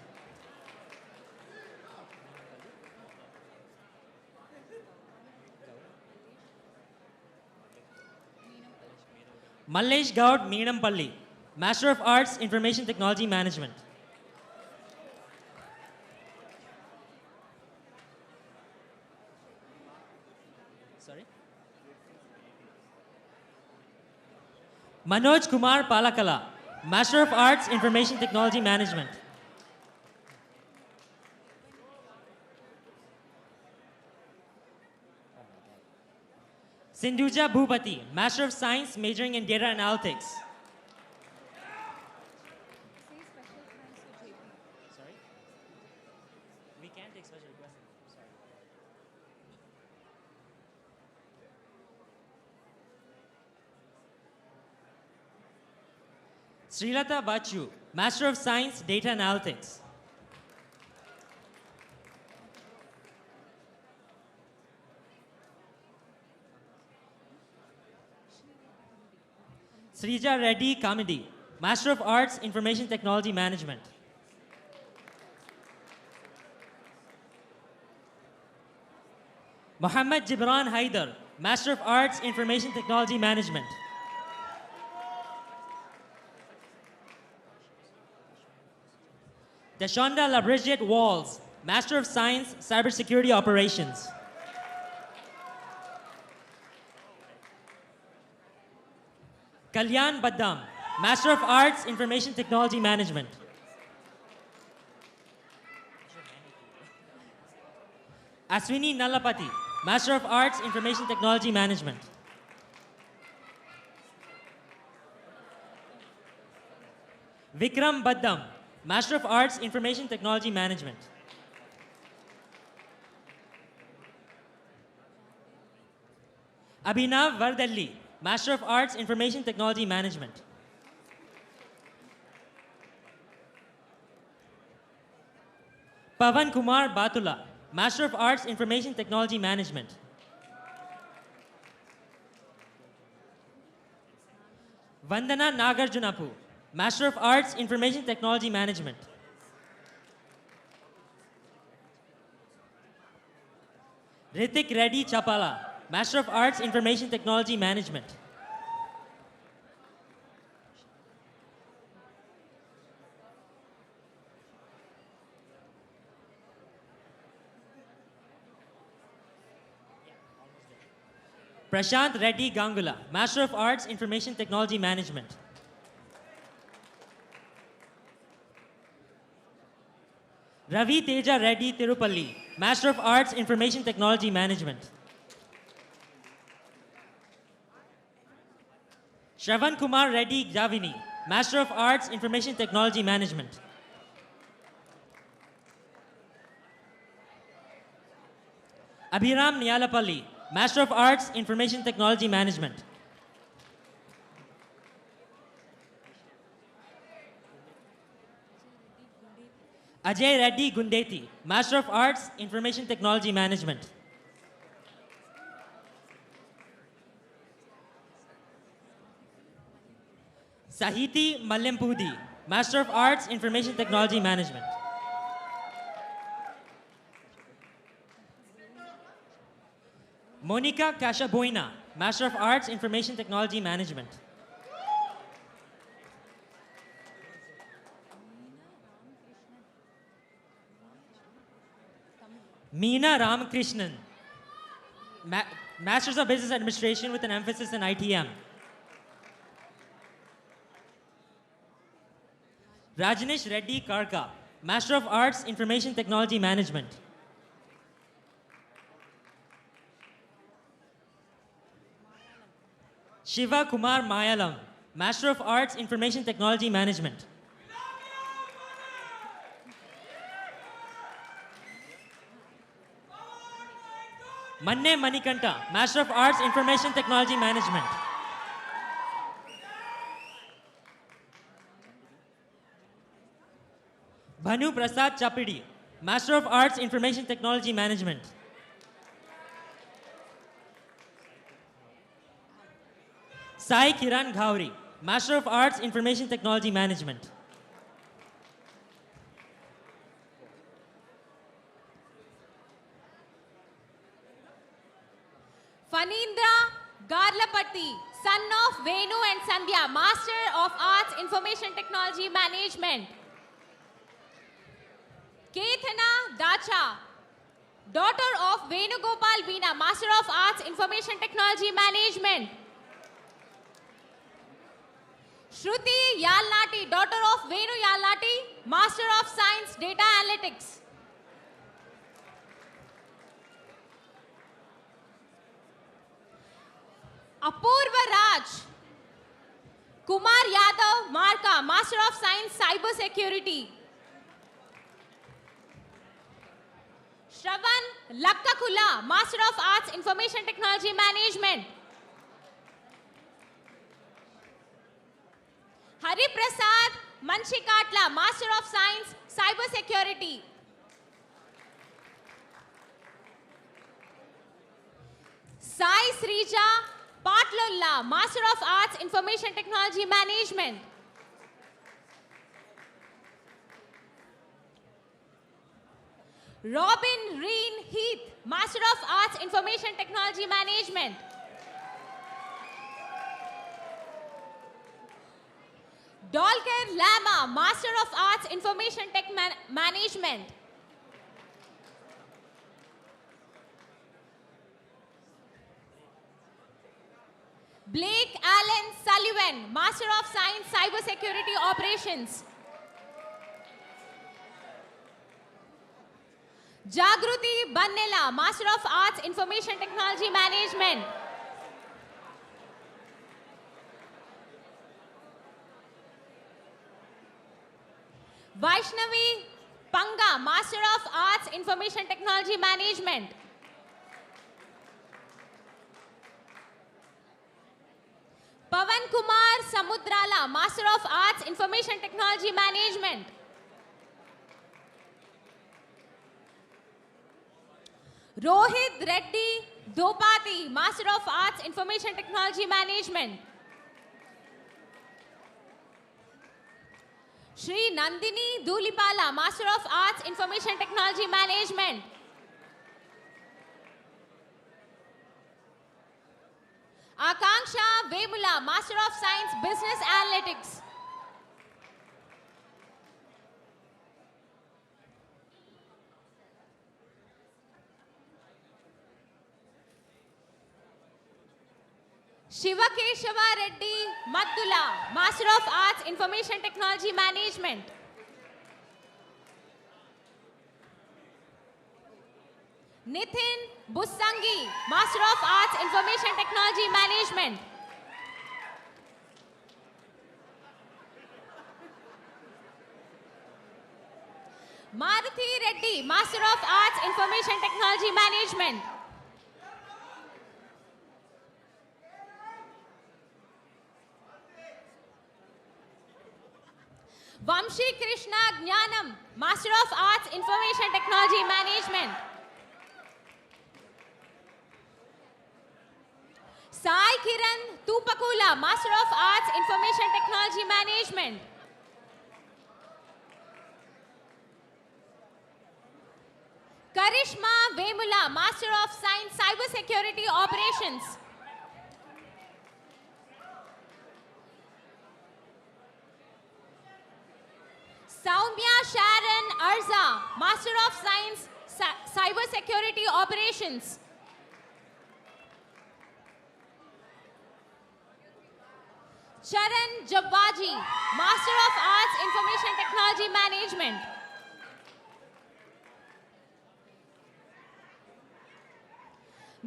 Mallesh Gaud Meenampalli, Master of Arts, Information Technology Management. Sorry? Manoj Kumar Palakala, Master of Arts, Information Technology Management. Sindhuja Bhupati, Master of Science, majoring in Data Analytics. Sorry? We can't take special requests. Sorry. Srilata Bachu, Master of Science, Data Analytics. Srija Reddy Kamidi, Master of Arts, Information Technology Management. Mohammad Jibran Haidar, Master of Arts, Information Technology Management. Dashonda Labridget Walls, Master of Science, Cybersecurity Operations. Kalyan Baddam, Master of Arts, Information Technology Management. Aswini Nallapati, Master of Arts, Information Technology Management. Vikram Baddam, Master of Arts, Information Technology Management. Abhinav Vardalli, Master of Arts, Information Technology Management. Pavan Kumar Batula, Master of Arts, Information Technology Management. Vandana Nagarjunapu, Master of Arts, Information Technology Management. Ritik Reddy Chapala, Master of Arts, Information Technology Management. Prashant Reddy Gangula, Master of Arts, Information Technology Management. Ravi Teja Reddy Tirupalli, Master of Arts, Information Technology Management. Shravan Kumar Reddy Javini, Master of Arts, Information Technology Management. Abhiram Nyalapalli, Master of Arts, Information Technology Management. Ajay Reddy Gundeti, Master of Arts, Information Technology Management. Sahiti Mallempudi, Master of Arts, Information Technology Management. Monica Cashaboina, Master of Arts, Information Technology Management. Meena Ramakrishnan, Masters of Business Administration with an emphasis in ITM. Rajneesh Reddy Karka, Master of Arts, Information Technology Management. Shiva Kumar Mayalam, Master of Arts, Information Technology Management. Manne Manikanta, Master of Arts, Information Technology Management. Bhanu Prasad Chapidi, Master of Arts, Information Technology Management. Sai Kiran Ghauri, Master of Arts, Information Technology Management. Fanindra Garlapati, son of Venu and Sandhya, Master of Arts, Information Technology Management. Kethana Dacha, daughter of Venugopal Veena, Master of Arts, Information Technology Management. Shruti Yalnati, daughter of Venu Yalnati, Master of Science, Data Analytics. Apurva Raj, Kumar Yadav Marka, Master of Science, Cyber Security. Shravan Lakkakula, Master of Arts, Information Technology Management. Hari Prasad Manchikatla, Master of Science, Cyber Security. Sai Srija Patlolla, Master of Arts, Information Technology Management. Robin Reen Heath, Master of Arts, Information Technology Management. Dolker Lama, Master of Arts, Information Tech Management. Blake Allen Sullivan, Master of Science, Cyber Security Operations. Jagruti Bannela, Master of Arts, Information Technology Management. Vaishnavi Panga, Master of Arts, Information Technology Management. Pavan Kumar Samudrala, Master of Arts, Information Technology Management. Rohit Reddy Dopati, Master of Arts, Information Technology Management. Shri Nandini Dulipala, Master of Arts, Information Technology Management. Akanksha Vemula, Master of Science, Business Analytics. Shivakeshava Reddy Maddula, Master of Arts, Information Technology Management. Nithin Bussangi, Master of Arts, Information Technology Management. Maruthi Reddy, Master of Arts, Information Technology Management. Vamshi Krishna Jnanam, Master of Arts, Information Technology Management. Sai Kiran Tupakula, Master of Arts, Information Technology Management. Karishma Vemula, Master of Science, Cyber Security Operations. Saumya Sharon Arza, Master of Science, Cyber Security Operations. Charan Jabbaji, Master of Arts, Information Technology Management.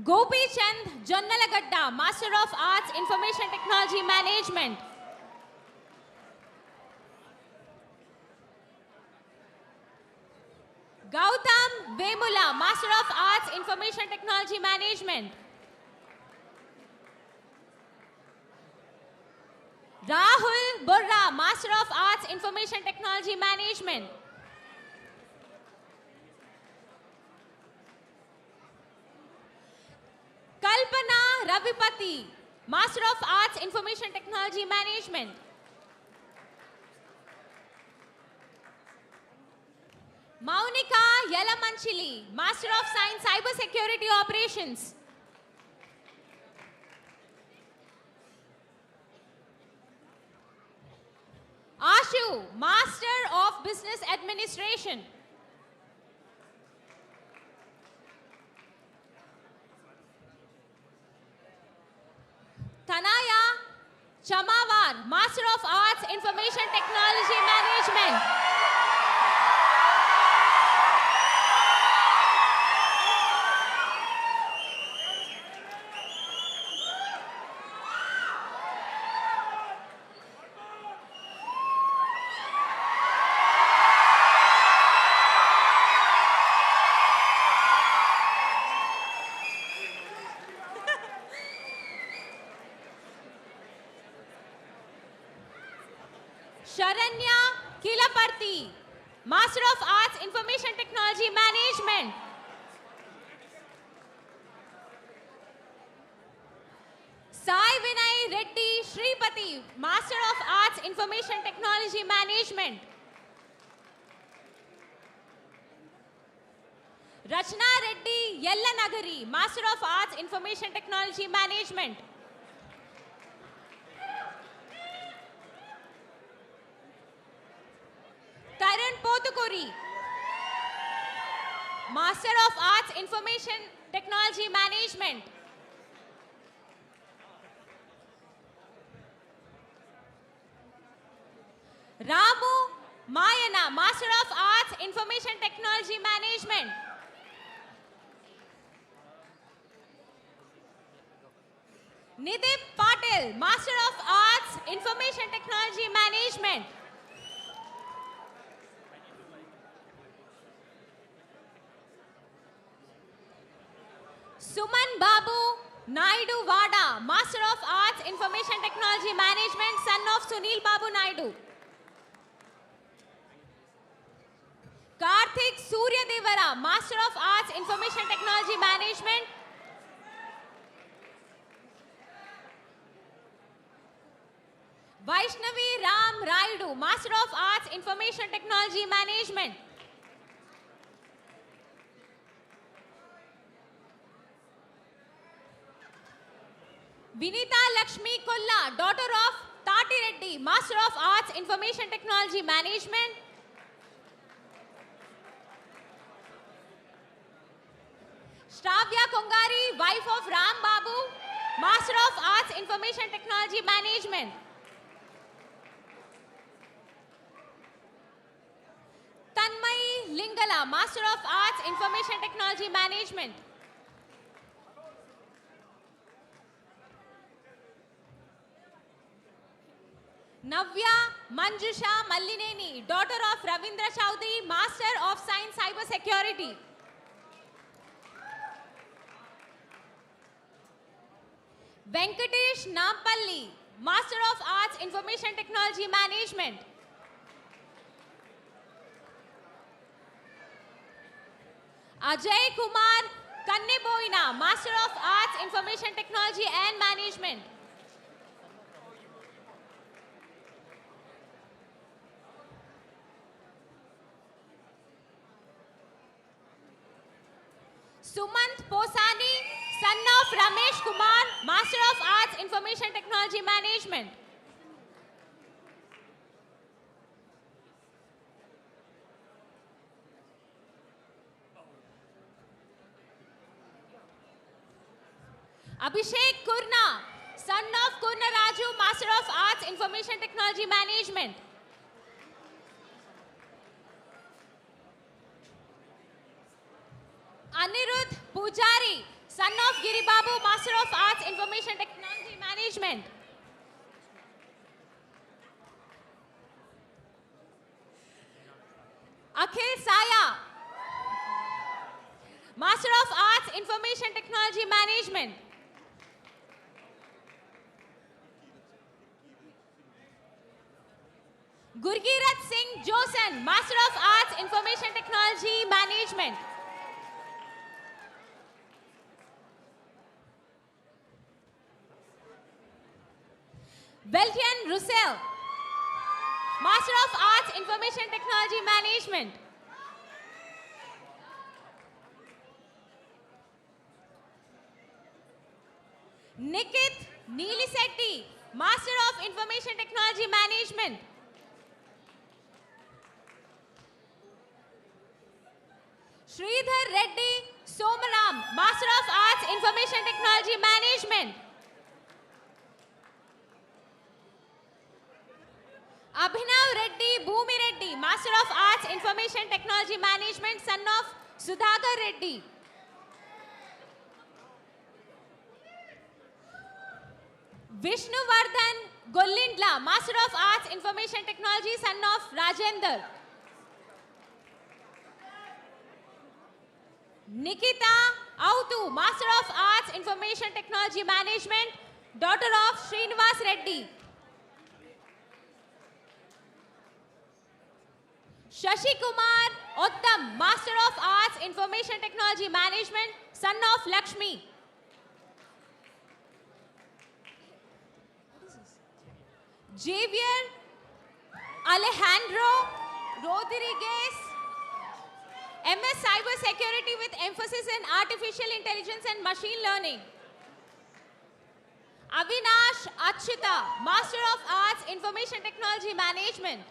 Gopi Chand Jonnalagadda, Master of Arts, Information Technology Management. Gautam Vemula, Master of Arts, Information Technology Management. Rahul Burra, Master of Arts, Information Technology Management. Kalpana Ravipati, Master of Arts, Information Technology Management. Maunika Yelamanchili, Master of Science, Cyber Security Operations. Administration. Tanaya Chamawar, Master of Arts, Information Technology Management. Sharanya Kilaparthi, Master of Arts, Information Technology Management. Sai Vinay Reddy Shripati, Master of Arts, Information Technology Management. Rachna Reddy Yellanagari, Master of Arts, Information Technology Management. Taran Potukuri, Master of Arts, Information Technology Management. Ramu Mayana, Master of Arts, Information Technology Management. Nidip Patil, Master of Arts, Information Technology Management. Suman Babu Naidu Vada, Master of Arts, Information Technology Management, son of Sunil Babu Naidu. Karthik Surya Devara, Master of Arts, Information Technology Management. Vaishnavi Ram Raidu, Master of Arts, Information Technology Management. Vinita Lakshmi Kulla, daughter of Tati Reddy, Master of Arts, Information Technology Management. Shravya Kongari, wife of Ram Babu, Master of Arts, Information Technology Management. Tanmay Lingala, Master of Arts, Information Technology Management. Navya Manjusha Mallineni, daughter of Ravindra Chaudhary, Master of Science Cyber Security. Venkatesh Nampalli, Master of Arts, Information Technology Management. Ajay Kumar Kanneboina, Master of Arts, Information Technology and Management. Sumant Posani, son of Ramesh Kumar, Master of Arts, Information Technology Management. Abhishek Kurna, son of Kurna Raju, Master of Arts, Information Technology Management. Anirudh Pujari, son of Giribabu, Master of Arts, Information Technology Management. Akhil Saya, Master of Arts, Information Technology Management. Gurkirat Singh Josen, Master of Arts, Information Technology Management. Beltian Russell, Master of Arts, Information Technology Management. Nikit Neelisetti, Master of Information Technology Management. Sridhar Reddy Somaram, Master of Arts, Information Technology Management. Abhinav Reddy Bhumi Reddy, Master of Arts, Information Technology Management, son of Sudhakar Reddy. Vishnuvardhan Gollindla, Master of Arts, Information Technology, son of Rajender. Nikita Autu, Master of Arts, Information Technology Management, daughter of Srinivas Reddy. Shashi Kumar Uttam, Master of Arts, Information Technology Management, son of Lakshmi. Javier Alejandro Rodriguez, MS Cyber Security with emphasis in Artificial Intelligence and Machine Learning. Avinash Achita, Master of Arts, Information Technology Management.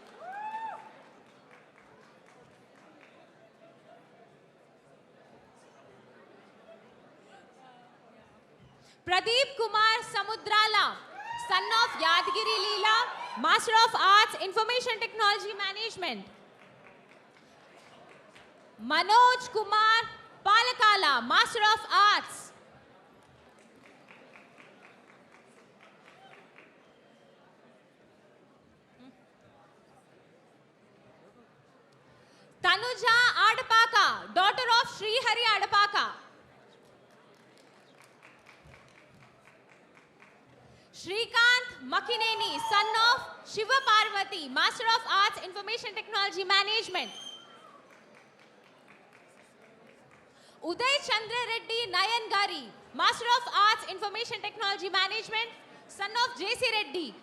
Pradeep Kumar Samudrala, son of Yadgiri Leela, Master of Arts, Information Technology Management. Manoj Kumar Palakala, Master of Arts. Tanuja Adapaka, daughter of Sri Hari Adapaka. Shrikant Makineni, son of Shiva Parvati, Master of Arts, Information Technology Management. Uday Chandra Reddy Nayangari, Master of Arts, Information Technology Management, son of J.C. Reddy.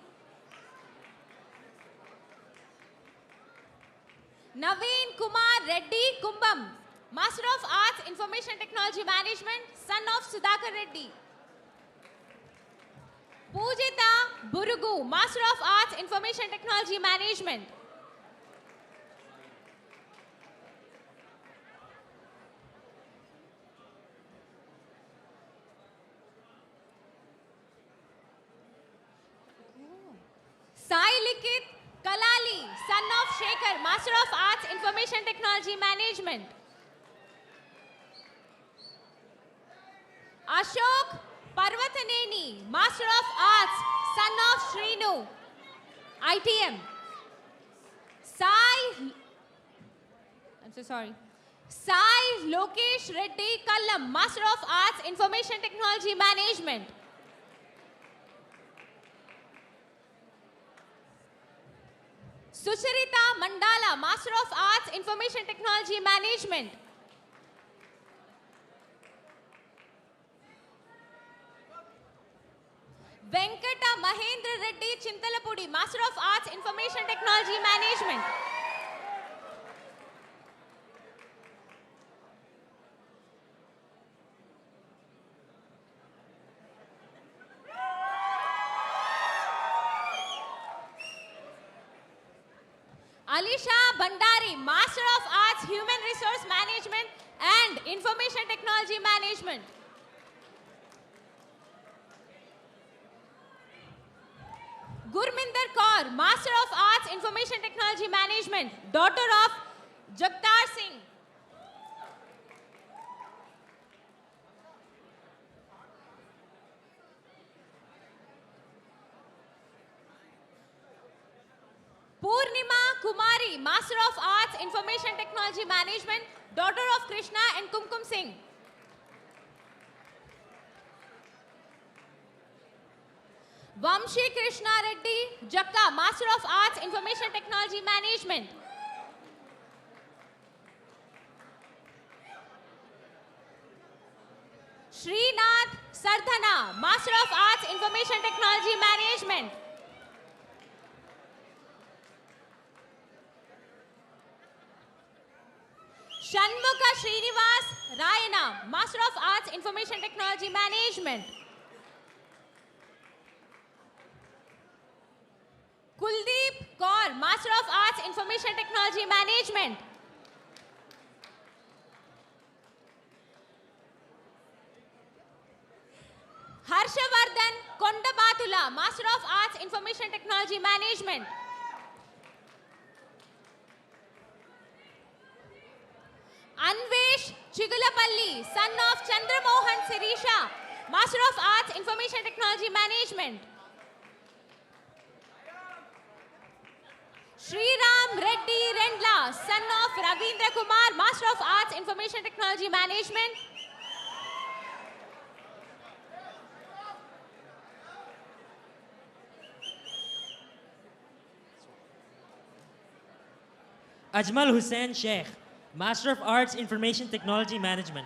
Naveen Kumar Reddy Kumbam, Master of Arts, Information Technology Management, son of Sudhakar Reddy. Pujita Burugu, Master of Arts, Information Technology Management. Sai Likit Kalali, son of Shekhar, Master of Arts, Information Technology Management. Ashok Parvathaneni, Master of Arts, son of Srinu, ITM. Sai Lokesh Reddy Kallam, Master of Arts, Information Technology Management. Sucharita Mandala, Master of Arts, Information Technology Management. Venkata Mahendra Reddy Chintalapudi, Master of Arts, Information Technology Management. Alisha Bandari, Master of Arts, Human Resource Management and Information Technology Management. Gurminder Kaur, Master of Arts, Information Technology Management, daughter of Jagtar Singh. Purnima Kumari, Master of Arts, Information Technology Management, daughter of Krishna and Kumkum Singh. Vamshi Krishna Reddy Jakka, Master of Arts, Information Technology Management. Srinath Sardhana, Master of Arts, Information Technology Management. Shanmukha Srinivas Rayana, Master of Arts, Information Technology Management. Kuldeep Kaur, Master of Arts, Information Technology Management. Harshavardhan Kondabatula, Master of Arts, Information Technology Management. Anvesh Chigulapalli, son of Chandramohan Sirisha, Master of Arts, Information Technology Management. Sriram Reddy Rendla, son of Ravindra Kumar, Master of Arts, Information Technology Management. Ajmal Hussain Sheikh, Master of Arts, Information Technology Management.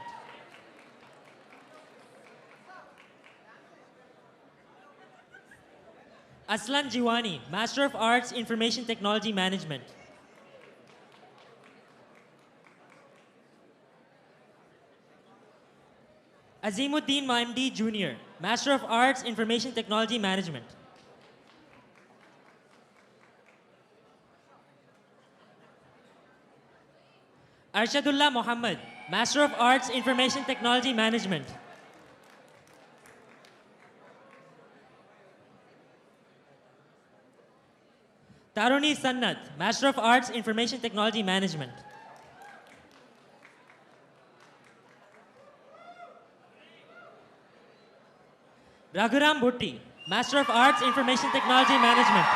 Aslan Jiwani, Master of Arts, Information Technology Management. Azimuddin Mamdi Jr., Master of Arts, Information Technology Management. Arshadullah Muhammad, Master of Arts, Information Technology Management. Taruni Sannat, Master of Arts, Information Technology Management. Raghuram Bhutti, Master of Arts, Information Technology Management.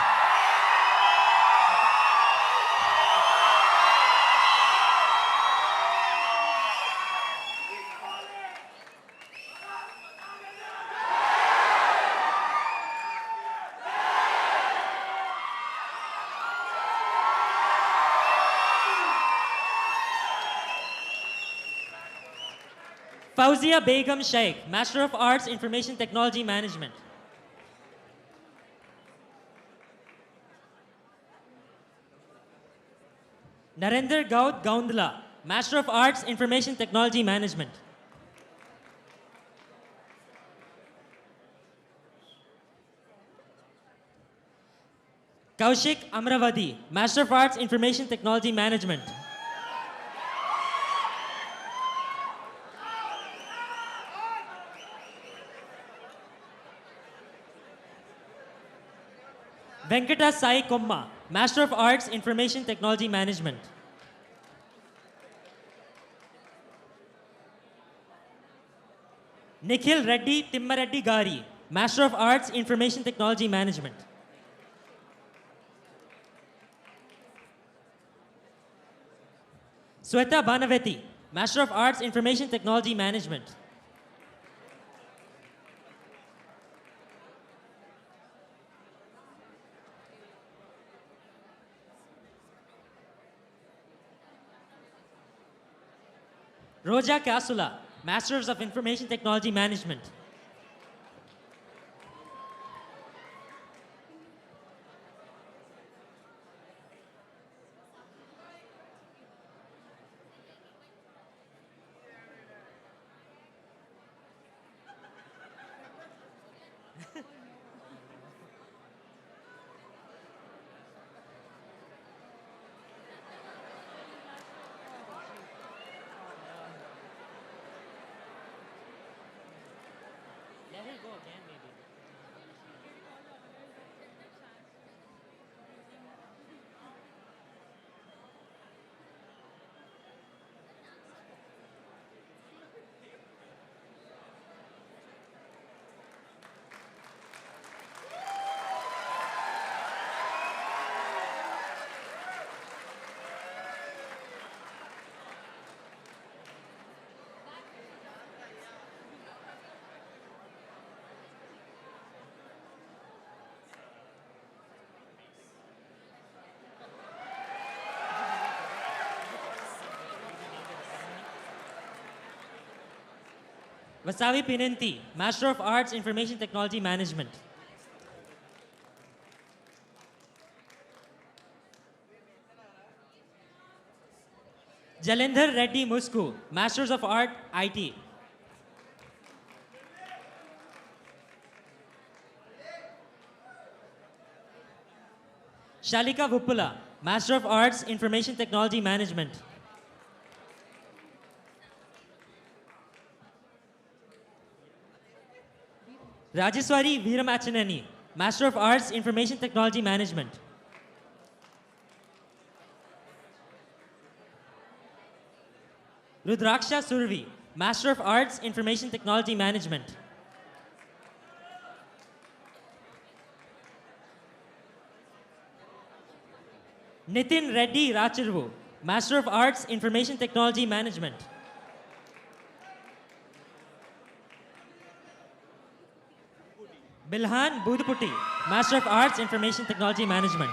Fauzia Begum Sheikh, Master of Arts, Information Technology Management. Narendra Gaud Gaundla, Master of Arts, Information Technology Management. Kaushik Amravati, Master of Arts, Information Technology Management. Venkata Sai Komma, Master of Arts, Information Technology Management. Nikhil Reddy Timmareddy Gari, Master of Arts, Information Technology Management. Sweta Banaveti, Master of Arts, Information Technology Management. Roja Kasula, Masters of Information Technology Management. Let her go again, maybe. Vasavi Pinenti, Master of Arts, Information Technology Management. Jalendhar Reddy Musku, Masters of Art, IT. Shalika Vuppula, Master of Arts, Information Technology Management. Rajeswari Veeramachanani, Master of Arts, Information Technology Management. Rudraksha Survi, Master of Arts, Information Technology Management. Nitin Reddy Rachirvu, Master of Arts, Information Technology Management. Bilhan Budhuputti, Master of Arts, Information Technology Management.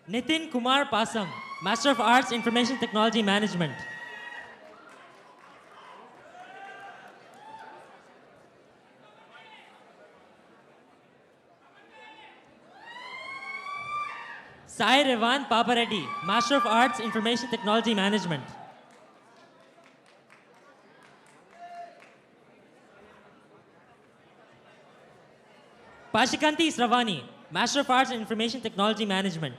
Nitin Kumar Pasam, Master of Arts, Information Technology Management. Sai Revan Papareddy, Master of Arts, Information Technology Management. Pashikanti Sravani, Master of Arts, Information Technology Management.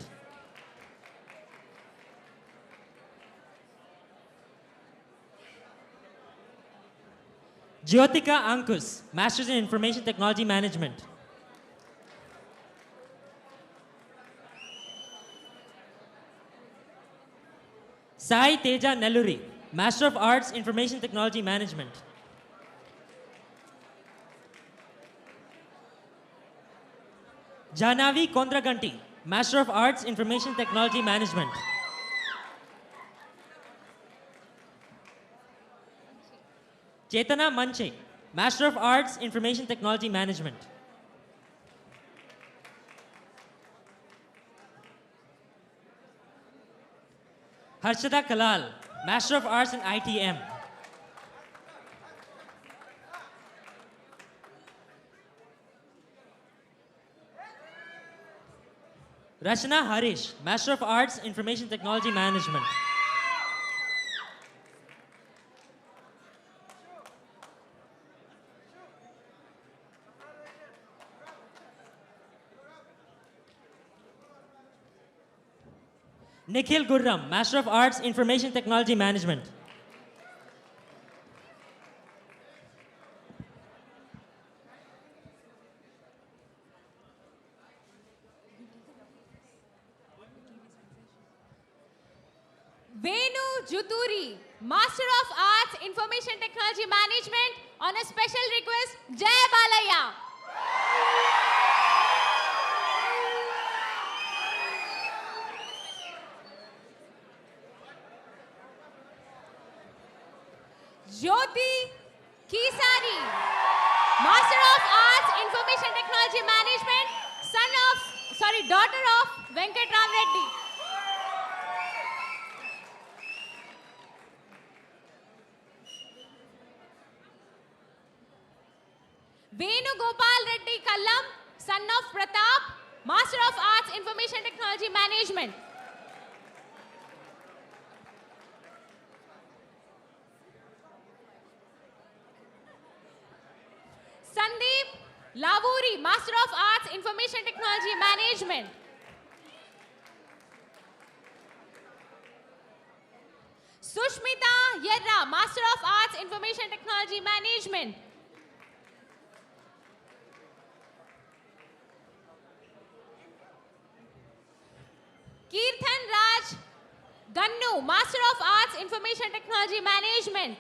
Jyotika Ankus, Masters in Information Technology Management. Sai Teja Nelluri, Master of Arts, Information Technology Management. Janavi Kondraganti, Master of Arts, Information Technology Management. Chetana Manche, Master of Arts, Information Technology Management. Harshada Kalal, Master of Arts in ITM. Rachna Harish, Master of Arts, Information Technology Management. Nikhil Gurram, Master of Arts, Information Technology Management. Venu Juturi, Master of Arts, Information Technology Management, on a special request, Jai Balaya. Jyoti Kisari, Master of Arts, Information Technology Management, daughter of Venkat Ram Reddy. Venugopal Reddy Kallam, son of Pratap, Master of Arts, Information Technology Management. Sandeep Lavuri, Master of Arts, Information Technology Management. Sushmita Yerra, Master of Arts, Information Technology Management. Kirthan Raj Gannu, Master of Arts, Information Technology Management.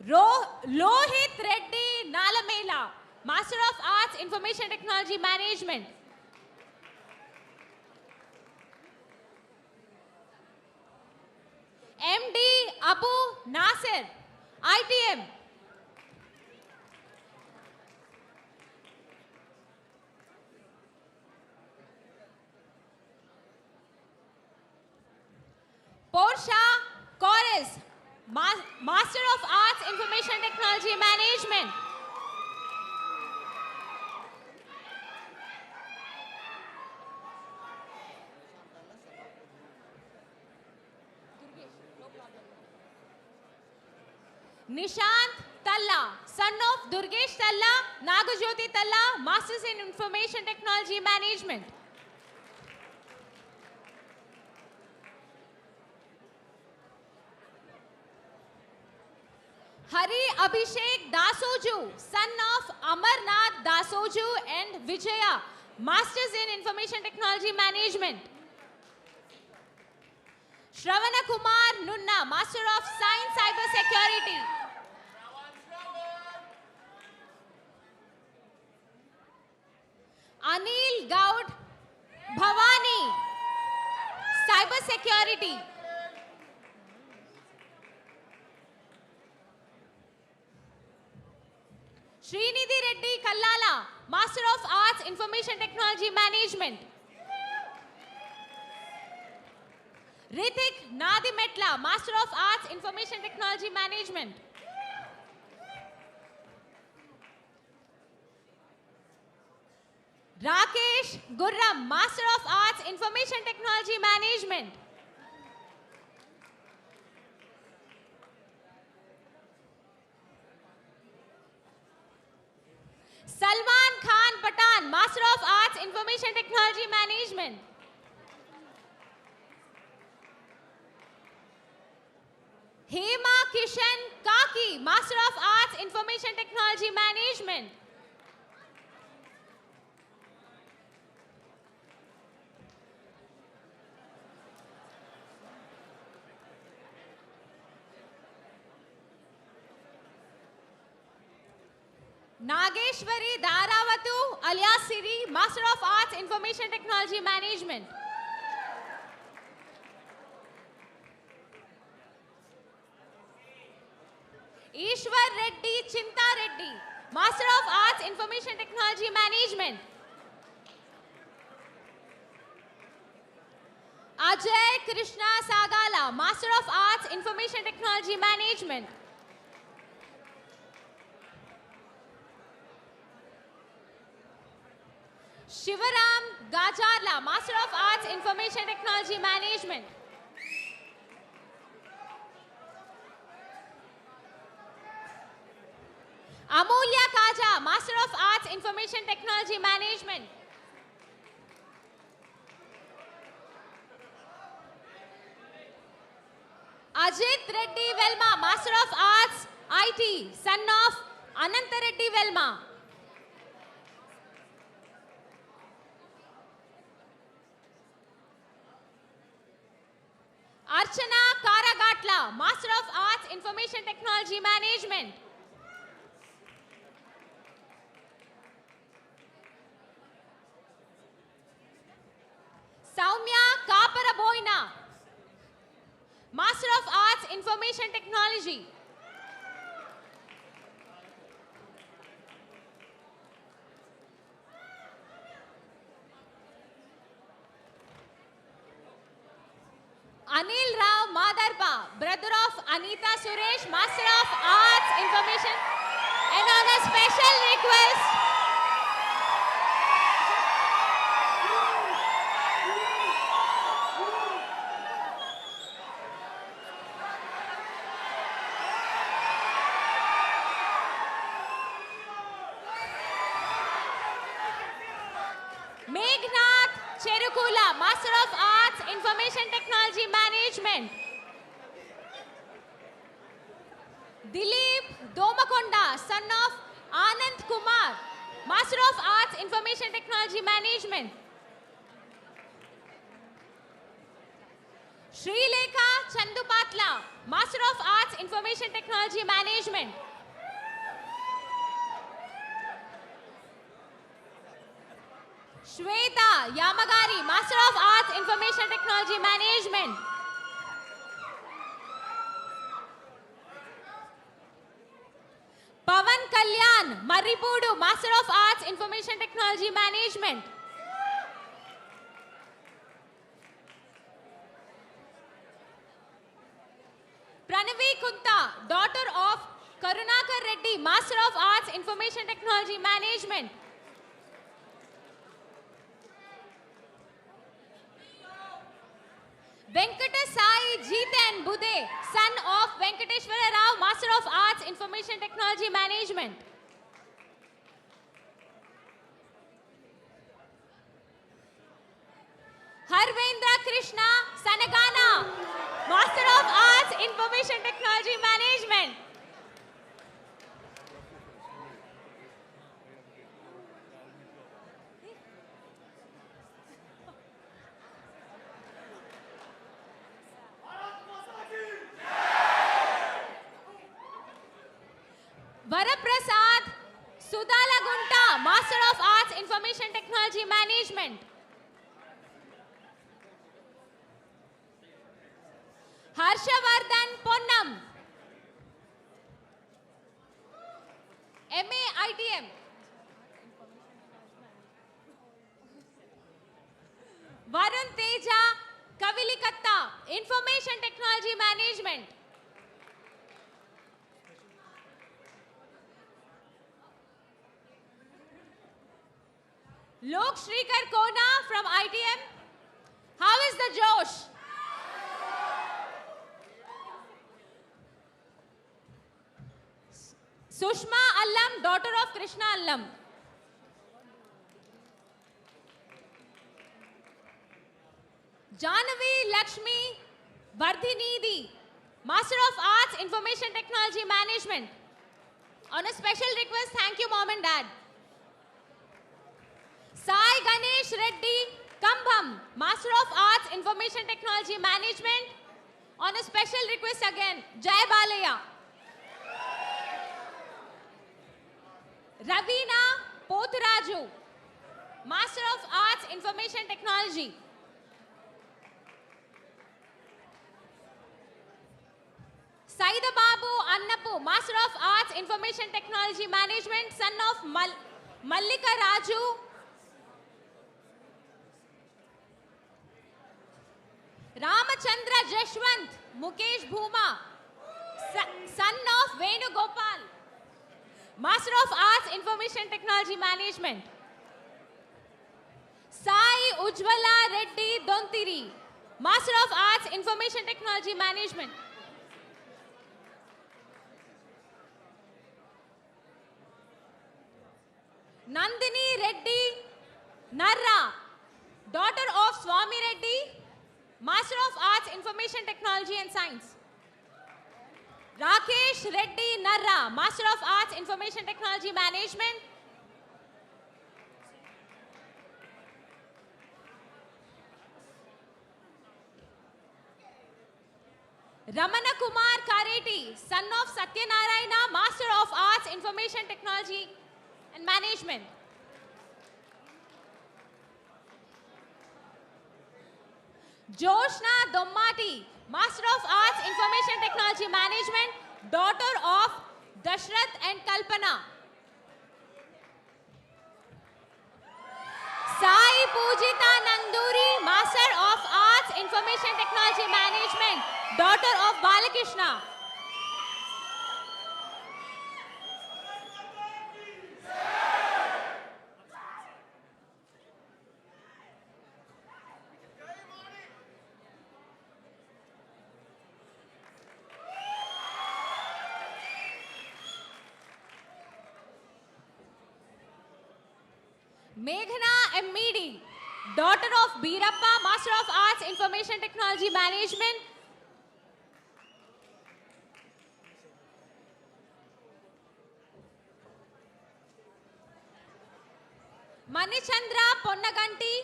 Lohit Reddy Nalamela, Master of Arts, Information Technology Management. MD Abu Nasir, ITM. Portia Chorus, Master of Arts, Information Technology Management. Nishant Talla, son of Durgesh Talla, Nagajyoti Talla, Masters in Information Technology Management. Hari Abhishek Dasoju, son of Amarnath Dasoju and Vijaya, Masters in Information Technology Management. Shravana Kumar Nunna, Master of Science Cyber Security. Anil Gaud Bhavani, Cyber Security. Srinidhi Reddy Kallala, Master of Arts, Information Technology Management. Rithik Nadimetla, Master of Arts, Information Technology Management. Rakesh Gurram, Master of Arts, Information Technology Management. Salman Khan Patan, Master of Arts, Information Technology Management. Hema Kishan Kaki, Master of Arts, Information Technology Management. Nageshwari Dharavatu alias Siri, Master of Arts, Information Technology Management. Ishwar Reddy Chinta Reddy, Master of Arts, Information Technology Management. Ajay Krishna Sagala, Master of Arts, Information Technology Management. Shivaram Gajarla, Master of Arts, Information Technology Management. Amulya Kaja, Master of Arts, Information Technology Management. Ajit Reddy Velma, Master of Arts, IT, son of Ananta Reddy Velma. Archana Karagatla, Master of Arts, Information Technology Management. Saumya Kaparaboina, Master of Arts, Information Technology. Anil Rao Madarpa, brother of Anita Suresh, Master of Arts, Information, and on a special request, Meghnath Cherukula, Master of Arts, Information Technology Management. Dilip Domakonda, son of Anand Kumar, Master of Arts, Information Technology Management. Srilekha Chandupatla, Master of Arts, Information Technology Management. Shweta Yamagari, Master of Arts, Information Technology Management. Pavan Kalyan Maripudu, Master of Arts, Information Technology Management. Pranavi Kunta, daughter of Karunakar Reddy, Master of Arts, Information Technology Management. Venkata Sai Jiten Bude, son of Venkateshwara Rao, Master of Arts, Information Technology Management. Harvendra Krishna Sanagana, Master of Arts, Information Technology Management. Varaprasad Sudalagunta, Master of Arts, Information Technology Management. Harshavardhan Ponnam, MA ITM. Varun Teja Kavilikatta, Information Technology Management. Lok Shrikar Kona from ITM. How is the Josh? Sushma Allam, daughter of Krishna Allam. Janavi Lakshmi Vardhinidhi, Master of Arts, Information Technology Management. On a special request, thank you mom and dad. Sai Ganesh Reddy Kambham, Master of Arts, Information Technology Management. On a special request again, Jai Balaya. Ravina Pothraju, Master of Arts, Information Technology. Saida Babu Annapu, Master of Arts, Information Technology Management, son of Mallika Raju. Ramachandra Jashwant Mukesh Bhuma, son of Venu Gopal, Master of Arts, Information Technology Management. Sai Ujjwala Reddy Dontiri, Master of Arts, Information Technology Management. Nandini Reddy Narra, daughter of Swami Reddy, Master of Arts, Information Technology and Science. Rakesh Reddy Narra, Master of Arts, Information Technology Management. Ramana Kumar Kareti, son of Satyanarayana, Master of Arts, Information Technology and Management. Joshna Dommati, Master of Arts, Information Technology Management, daughter of Dashrath and Kalpana. Sai Pujita Nanduri, Master of Arts, Information Technology Management, daughter of Balakrishna. Meghna Emmidi, daughter of Birappa, Master of Arts, Information Technology Management. Manichandra Ponnaganti,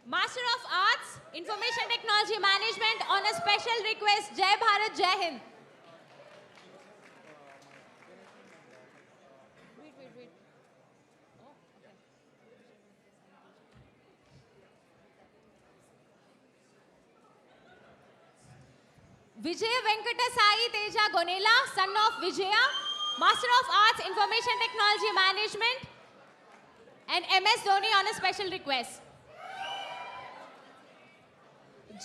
Master of Arts, Information Technology Management. On a special request, Jai Bharat, Jai Hind. Vijay Venkata Sai Teja Gonela, son of Vijaya, Master of Arts, Information Technology Management, and MS Dhoni on a special request.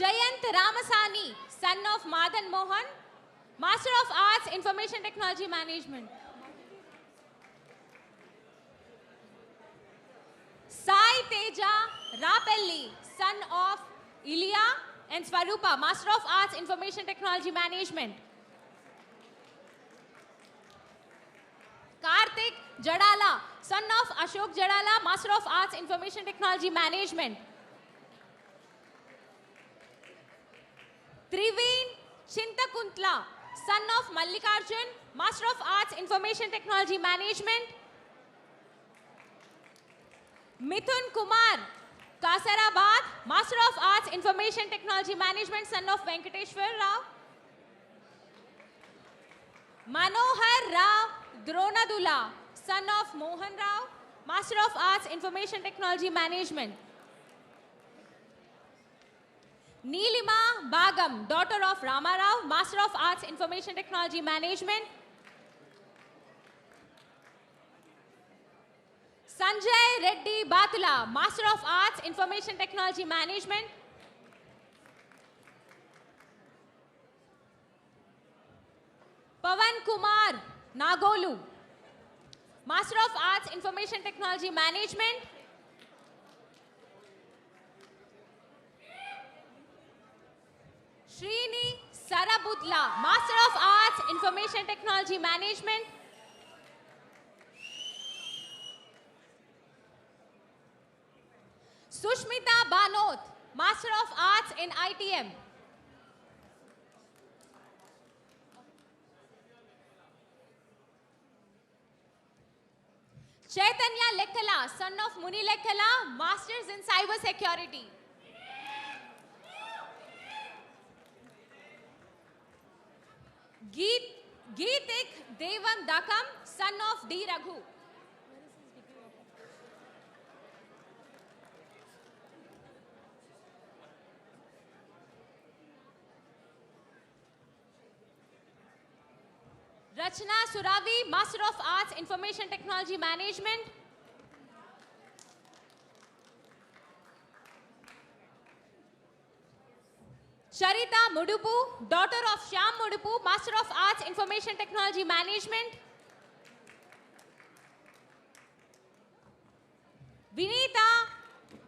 Jayant Ramasani, son of Madan Mohan, Master of Arts, Information Technology Management. Sai Teja Rapelli, son of Ilya, and Swarupa, Master of Arts, Information Technology Management. Karthik Jadala, son of Ashok Jadala, Master of Arts, Information Technology Management. Triveen Chintakuntla, son of Mallikarjun, Master of Arts, Information Technology Management. Mithun Kumar, Kasarabad, Master of Arts, Information Technology Management, son of Venkateshwar Rao. Manohar Rao Dronadula, son of Mohan Rao, Master of Arts, Information Technology Management. Neelima Bagam, daughter of Rama Rao, Master of Arts, Information Technology Management. Sanjay Reddy Batula, Master of Arts, Information Technology Management. Pavan Kumar Nagolu, Master of Arts, Information Technology Management. Srini Sarabudla, Master of Arts, Information Technology Management. Sushmita Banot, Master of Arts in ITM. Chaitanya Lekkala, son of Muni Lekkala, Masters in Cyber Security. Geetik Devam Dakam, son of D. Raghu. Rachna Suravi, Master of Arts, Information Technology Management. Charita Mudupu, daughter of Shyam Mudupu, Master of Arts, Information Technology Management. Vinita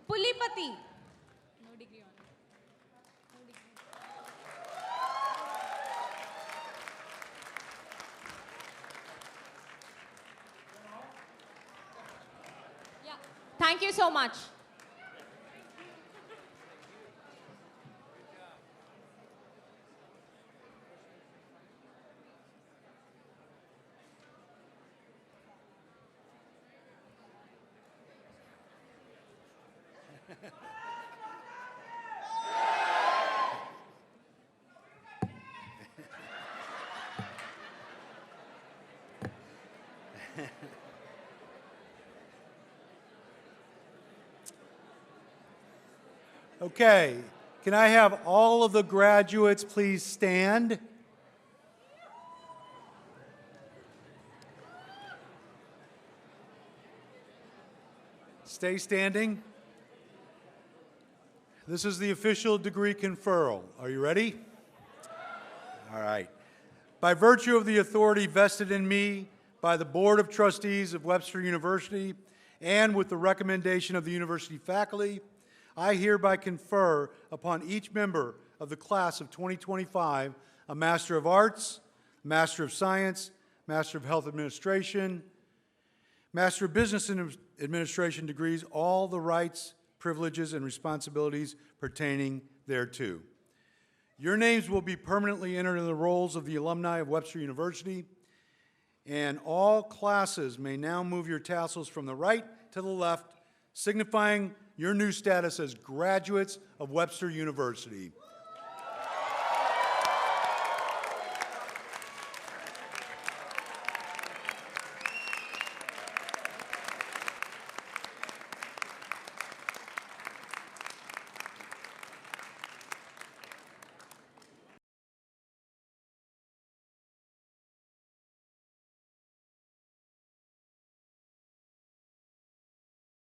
Pulipati. No degree on. No degree. Yeah. Thank you so much. Okay, can I have all of the graduates please stand? Stay standing. This is the official degree conferral. Are you ready? All right. By virtue of the authority vested in me by the Board of Trustees of Webster University and with the recommendation of the university faculty, I hereby confer upon each member of the class of 2025 a Master of Arts, Master of Science, Master of Health Administration, Master of Business Administration degrees, all the rights, privileges, and responsibilities pertaining thereto. Your names will be permanently entered in the rolls of the alumni of Webster University, and all classes may now move your tassels from the right to the left, signifying your new status as graduates of Webster University.